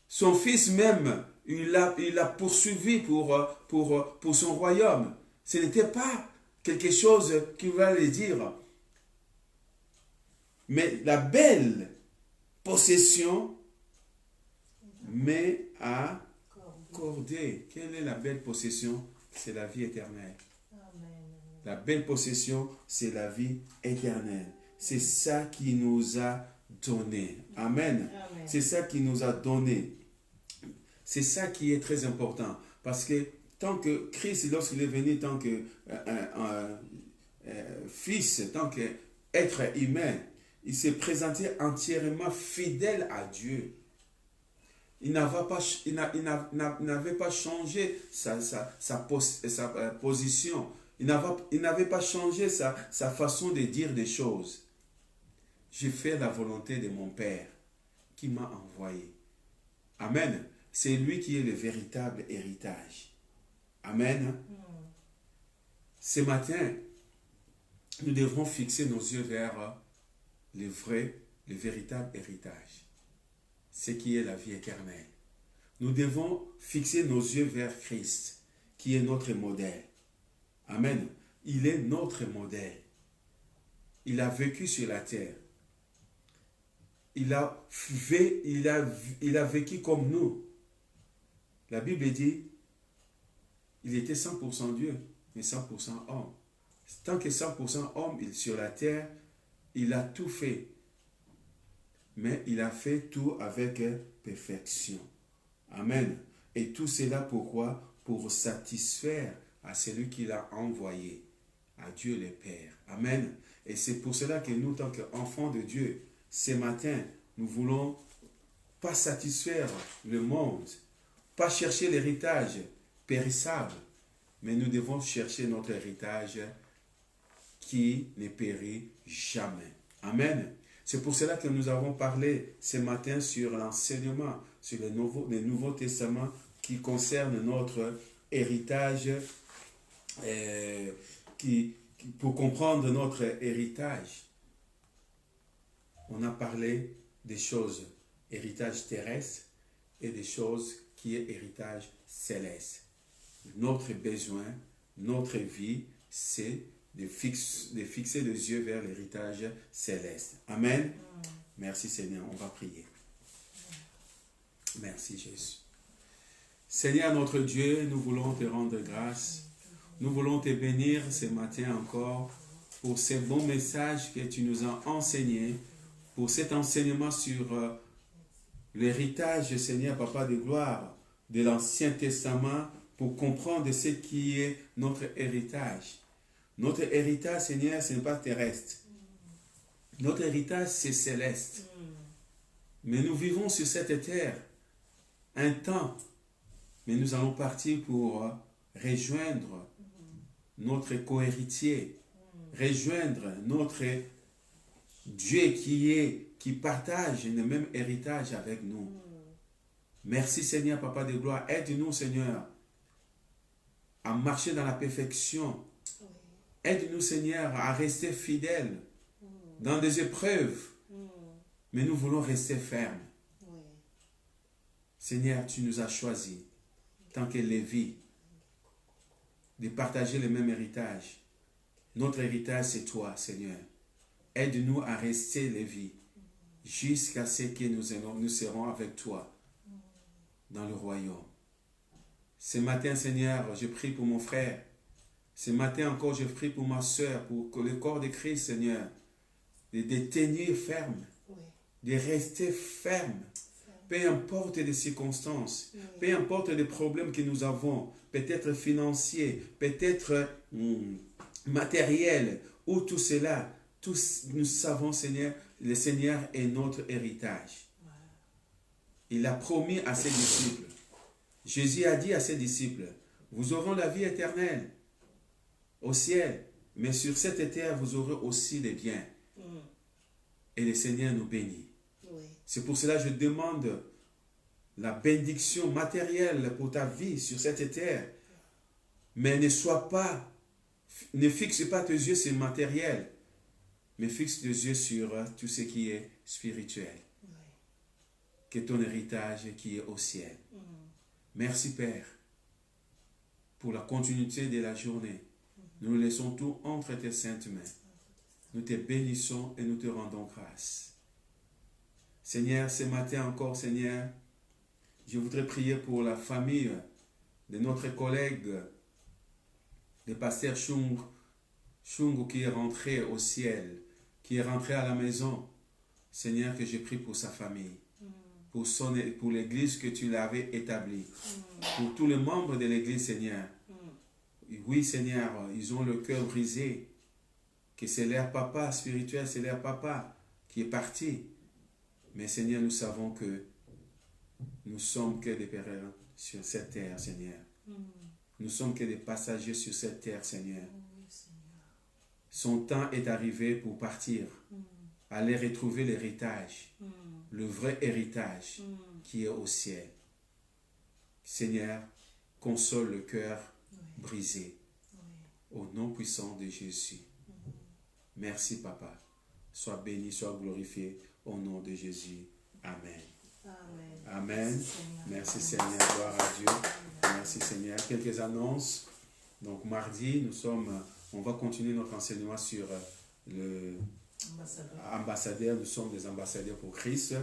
Son fils même, il l'a poursuivi pour son royaume. Ce n'était pas quelque chose qu'il va lui dire. Mais la belle possession m'est accordée. Quelle est la belle possession? C'est la vie éternelle. La belle possession, c'est la vie éternelle. C'est ça qui nous a donné. Amen. Amen. C'est ça qui nous a donné. C'est ça qui est très important. Parce que tant que Christ, lorsqu'il est venu, tant que fils, tant qu'être humain, il s'est présenté entièrement fidèle à Dieu. Il n'avait pas changé sa position. Il n'avait pas changé sa façon de dire des choses. J'ai fait la volonté de mon Père qui m'a envoyé. Amen. C'est lui qui est le véritable héritage. Amen. Ce matin, nous devrons fixer nos yeux vers le véritable héritage. Ce qui est la vie éternelle. Nous devons fixer nos yeux vers Christ, qui est notre modèle. Amen. Il est notre modèle. Il a vécu sur la terre. Il a vécu comme nous. La Bible dit, il était 100% Dieu, mais 100% homme. Tant que 100% homme sur la terre, il a tout fait. Mais il a fait tout avec perfection. Amen. Et tout cela pourquoi? Pour satisfaire à celui qui l'a envoyé, à Dieu le Père. Amen. Et c'est pour cela que nous, tant qu'enfants de Dieu, ce matin, nous voulons pas satisfaire le monde, pas chercher l'héritage périssable, mais nous devons chercher notre héritage qui ne périt jamais. Amen. C'est pour cela que nous avons parlé ce matin sur l'enseignement, sur le Nouveau Testament qui concerne notre héritage, pour comprendre notre héritage. On a parlé des choses, héritage terrestre, et des choses qui est héritage céleste. Notre besoin, notre vie, c'est de fixer les yeux vers l'héritage céleste. Amen. Merci Seigneur, on va prier. Merci Jésus. Seigneur notre Dieu, nous voulons te rendre grâce. Nous voulons te bénir ce matin encore pour ces bons messages que tu nous as enseignés, pour cet enseignement sur l'héritage, Seigneur, Papa de gloire, de l'Ancien Testament, pour comprendre ce qui est notre héritage. Notre héritage, Seigneur, ce n'est pas terrestre. Notre héritage, c'est céleste. Mais nous vivons sur cette terre un temps, mais nous allons partir pour rejoindre notre co-héritier, rejoindre notre Dieu qui partage le même héritage avec nous. Merci Seigneur, Papa de gloire. Aide-nous, Seigneur, à marcher dans la perfection. Aide-nous, Seigneur, à rester fidèles dans des épreuves. Mais nous voulons rester fermes. Seigneur, tu nous as choisis, tant que Lévi, de partager le même héritage. Notre héritage, c'est toi, Seigneur. Aide-nous à rester Lévi, jusqu'à ce que nous serons avec toi dans le royaume. Ce matin, Seigneur, je prie pour mon frère. Ce matin encore, je prie pour ma soeur, pour que le corps de Christ, Seigneur, de tenir ferme, de rester ferme. Peu importe les circonstances, peu importe les problèmes que nous avons, peut-être financiers, peut-être matériels, ou tout cela, tous nous savons, Seigneur, le Seigneur est notre héritage. Il a promis à ses disciples. Jésus a dit à ses disciples, vous aurez la vie éternelle au ciel, mais sur cette terre, vous aurez aussi les biens. Et le Seigneur nous bénit. C'est pour cela que je demande la bénédiction matérielle pour ta vie sur cette terre. Mais ne fixe pas tes yeux sur le matériel, mais fixe tes yeux sur tout ce qui est spirituel. Que ton héritage qui est au ciel. Merci Père pour la continuité de la journée. Nous laissons tout entre tes saintes mains. Nous te bénissons et nous te rendons grâce. Seigneur, ce matin encore, Seigneur, je voudrais prier pour la famille de notre collègue, le pasteur Shungu qui est rentré au ciel, qui est rentré à la maison. Seigneur, que je prie pour sa famille, pour l'église que tu l'avais établie, pour tous les membres de l'église, Seigneur. Oui, Seigneur, ils ont le cœur brisé, que c'est leur papa spirituel, c'est leur papa qui est parti. Mais Seigneur, nous savons que nous sommes que des pèlerins sur cette terre, Seigneur. Nous sommes que des passagers sur cette terre, Seigneur. Son temps est arrivé pour partir, aller retrouver l'héritage, le vrai héritage qui est au ciel. Seigneur, console le cœur brisé. Au nom puissant de Jésus. Merci, Papa. Sois béni, sois glorifié au nom de Jésus. Amen. Amen. Merci Seigneur, gloire à Dieu. Merci Seigneur. Quelques annonces. Donc mardi, on va continuer notre enseignement sur le ambassadeur. Nous sommes des ambassadeurs pour Christ.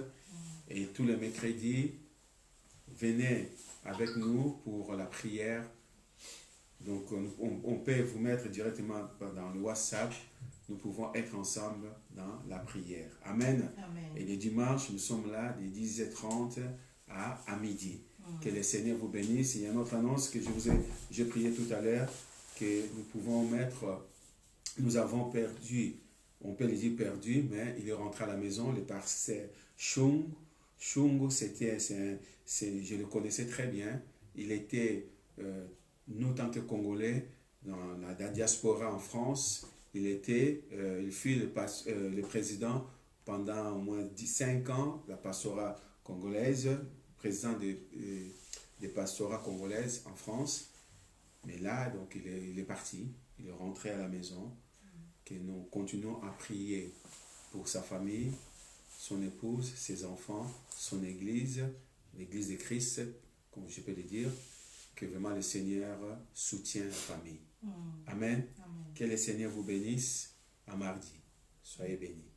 Et tous les mercredis, venez avec nous pour la prière. Donc on peut vous mettre directement dans le WhatsApp. Nous pouvons être ensemble dans la prière. Amen. Amen. Et les dimanches, nous sommes là de 10h30 à midi. Que le Seigneur vous bénisse. Il y a une autre annonce que j'ai prié tout à l'heure, que nous pouvons mettre, nous avons perdu, on peut le dire perdu, mais il est rentré à la maison, le pasteur Chung. Chung, je le connaissais très bien. Il était, nous, en tant que Congolais, dans la diaspora en France, il fut le président pendant au moins 5 ans, la pastorat congolaise, président des pastorats congolaises en France. Mais là, donc, il est parti, il est rentré à la maison, que nous continuons à prier pour sa famille, son épouse, ses enfants, son église, l'église de Christ, comme je peux le dire, que vraiment le Seigneur soutient la famille. Amen. Amen. Que le Seigneur vous bénisse. À mardi. Soyez bénis.